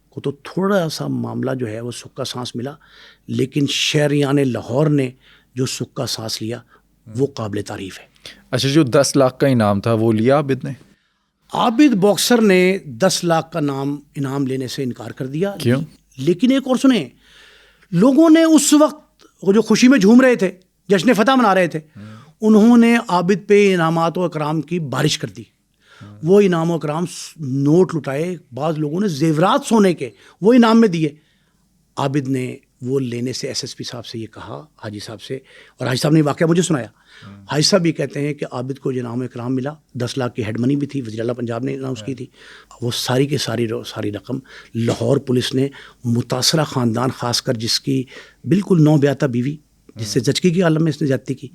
کو تو تھوڑا سا معاملہ جو ہے وہ سکھ کا سانس ملا, لیکن شہریان لاہور نے جو سکھ کا سانس لیا وہ قابل تعریف ہے. اچھا, جو 10 لاکھ کا انعام تھا وہ لیا عابد نے؟ عابد باکسر نے 10 لاکھ کا انعام لینے سے انکار کر دیا. کیوں؟ لیکن ایک اور سنیں, لوگوں نے اس وقت جو خوشی میں جھوم رہے تھے, جشن فتح منا رہے تھے, انہوں نے عابد پہ انعامات و اکرام کی بارش کر دی. وہ انعام و اکرام نوٹ لٹائے, بعض لوگوں نے زیورات سونے کے وہ انعام میں دیے. عابد نے وہ لینے سے ایس ایس پی صاحب سے یہ کہا, حاجی صاحب سے, اور حاجی صاحب نے واقعہ مجھے سنایا. حاجی صاحب یہ کہتے ہیں کہ عابد کو جو انعام و اکرام ملا, 10 لاکھ کی ہیڈ منی بھی تھی, وزیر اعلیٰ پنجاب نے اناؤنس کی تھی, وہ ساری کی ساری رقم لاہور پولیس نے متاثرہ خاندان, خاص کر جس کی بالکل نو بیاتہ بیوی, جس سے زچگی کے عالم میں اس نے زیادتی کی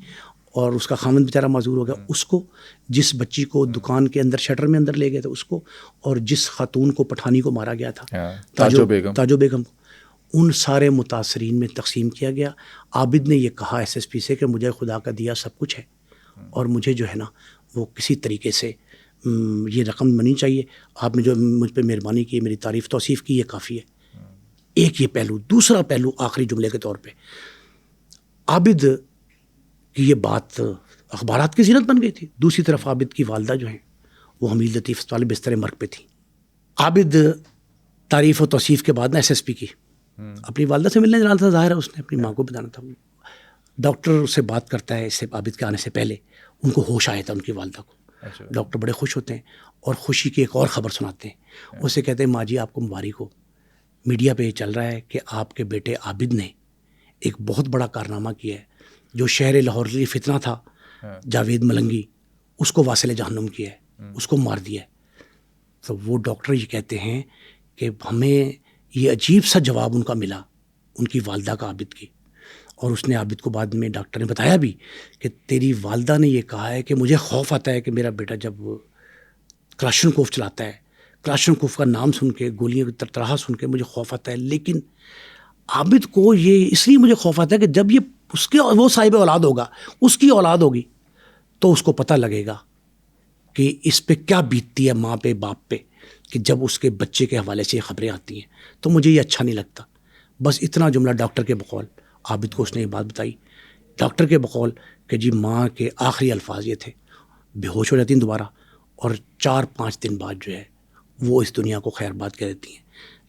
اور اس کا خامند بیچارہ معذور ہو گیا, اس کو, جس بچی کو دکان کے اندر شٹر میں اندر لے گئے تھے اس کو, اور جس خاتون کو پٹھانی کو مارا گیا تھا, تاجو بیگم, ان سارے متاثرین میں تقسیم کیا گیا. عابد نے یہ کہا ایس ایس پی سے کہ مجھے خدا کا دیا سب کچھ ہے, اور مجھے جو ہے نا وہ کسی طریقے سے یہ رقم منی چاہیے. آپ نے جو مجھ پہ مہربانی کی, میری تعریف توصیف کی, یہ کافی ہے. ایک یہ پہلو. دوسرا پہلو آخری جملے کے طور پہ, عابد کی یہ بات اخبارات کی زینت بن گئی تھی. دوسری طرف عابد کی والدہ جو ہیں وہ حمیل لطیف اسپتال بستر مرگ پہ تھیں. عابد تعریف و توصیف کے بعد نا ایس ایس پی کی اپنی والدہ سے ملنے جانا تھا، ظاہر ہے اس نے اپنی ماں کو بتانا تھا. ڈاکٹر سے بات کرتا ہے اس سے عابد کے آنے سے پہلے، ان کو ہوش آیا تھا ان کی والدہ کو. ڈاکٹر بڑے خوش ہوتے ہیں اور خوشی کی ایک اور خبر سناتے ہیں. اسے کہتے ہیں ماں جی آپ کو مبارک ہو، میڈیا پہ یہ چل رہا ہے کہ آپ کے بیٹے عابد نے ایک بہت بڑا کارنامہ کیا ہے. جو شہر لاہور کے لیے فتنہ تھا جاوید ملنگی، اس کو واصل جہنم کیا ہے، اس کو مار دیا ہے. تو وہ ڈاکٹر یہ کہتے ہیں کہ ہمیں یہ عجیب سا جواب ان کا ملا، ان کی والدہ کا عابد کی. اور اس نے عابد کو بعد میں ڈاکٹر نے بتایا بھی کہ تیری والدہ نے یہ کہا ہے کہ مجھے خوف آتا ہے کہ میرا بیٹا جب کلاشنکوف چلاتا ہے، کلاشنکوف کا نام سن کے، گولیوں کی طرح سن کے مجھے خوف آتا ہے. لیکن عابد کو یہ اس لیے مجھے خوف آتا ہے کہ جب یہ اس کے وہ صاحب اولاد ہوگا، اس کی اولاد ہوگی، تو اس کو پتہ لگے گا کہ اس پہ کیا بیتتی ہے ماں پہ، باپ پہ، کہ جب اس کے بچے کے حوالے سے یہ خبریں آتی ہیں. تو مجھے یہ اچھا نہیں لگتا. بس اتنا جملہ ڈاکٹر کے بقول عابد کو اس نے یہ بات بتائی. ڈاکٹر کے بقول کہ جی ماں کے آخری الفاظ یہ تھے، بے ہوش ہو جاتی ہیں دوبارہ، اور 4-5 دن بعد جو ہے وہ اس دنیا کو خیر بات کہہ دیتی ہیں.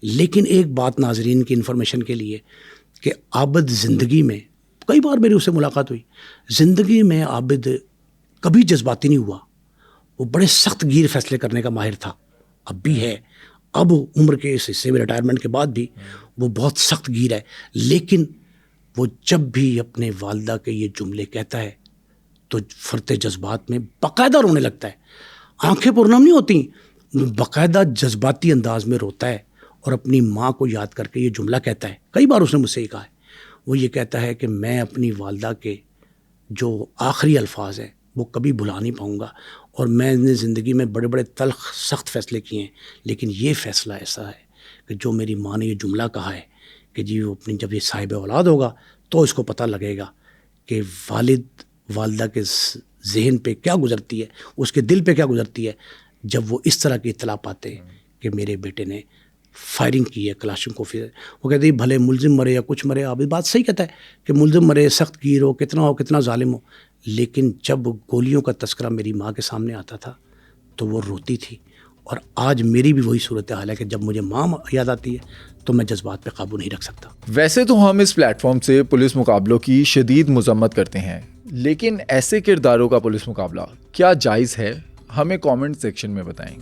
لیکن ایک بات ناظرین کی انفارمیشن کے لیے کہ عابد زندگی میں، کئی بار میری اس سے ملاقات ہوئی، زندگی میں عابد کبھی جذباتی نہیں ہوا. وہ بڑے سخت گیر فیصلے کرنے کا ماہر تھا، اب بھی ہے، اب عمر کے اس حصے میں ریٹائرمنٹ کے بعد بھی وہ بہت سخت گیر ہے. لیکن وہ جب بھی اپنے والدہ کے یہ جملے کہتا ہے تو فرط جذبات میں باقاعدہ رونے لگتا ہے. آنکھیں پرنم نہیں ہوتی، باقاعدہ جذباتی انداز میں روتا ہے اور اپنی ماں کو یاد کر کے یہ جملہ کہتا ہے. کئی بار اس نے مجھ سے یہ کہا ہے، وہ یہ کہتا ہے کہ میں اپنی والدہ کے جو آخری الفاظ ہیں وہ کبھی بھلا نہیں پاؤں گا. اور میں نے زندگی میں بڑے بڑے تلخ سخت فیصلے کیے ہیں، لیکن یہ فیصلہ ایسا ہے کہ جو میری ماں نے یہ جملہ کہا ہے کہ جی وہ اپنی جب یہ صاحب اولاد ہوگا تو اس کو پتہ لگے گا کہ والد والدہ کے ذہن پہ کیا گزرتی ہے، اس کے دل پہ کیا گزرتی ہے جب وہ اس طرح کی اطلاع پاتے ہیں کہ میرے بیٹے نے فائرنگ کی ہے کلاشنکوف. وہ کہتے ہیں بھلے ملزم مرے یا کچھ مرے، عابد بات صحیح کہتا ہے کہ ملزم مرے، سخت گیر ہو، کتنا ظالم ہو، لیکن جب گولیوں کا تذکرہ میری ماں کے سامنے آتا تھا تو وہ روتی تھی. اور آج میری بھی وہی صورتحال ہے کہ جب مجھے ماں یاد آتی ہے تو میں جذبات پہ قابو نہیں رکھ سکتا. ویسے تو ہم اس پلیٹ فارم سے پولیس مقابلوں کی شدید مذمت کرتے ہیں، لیکن ایسے کرداروں کا پولیس مقابلہ کیا جائز ہے؟ ہمیں کامنٹ سیکشن میں بتائیں.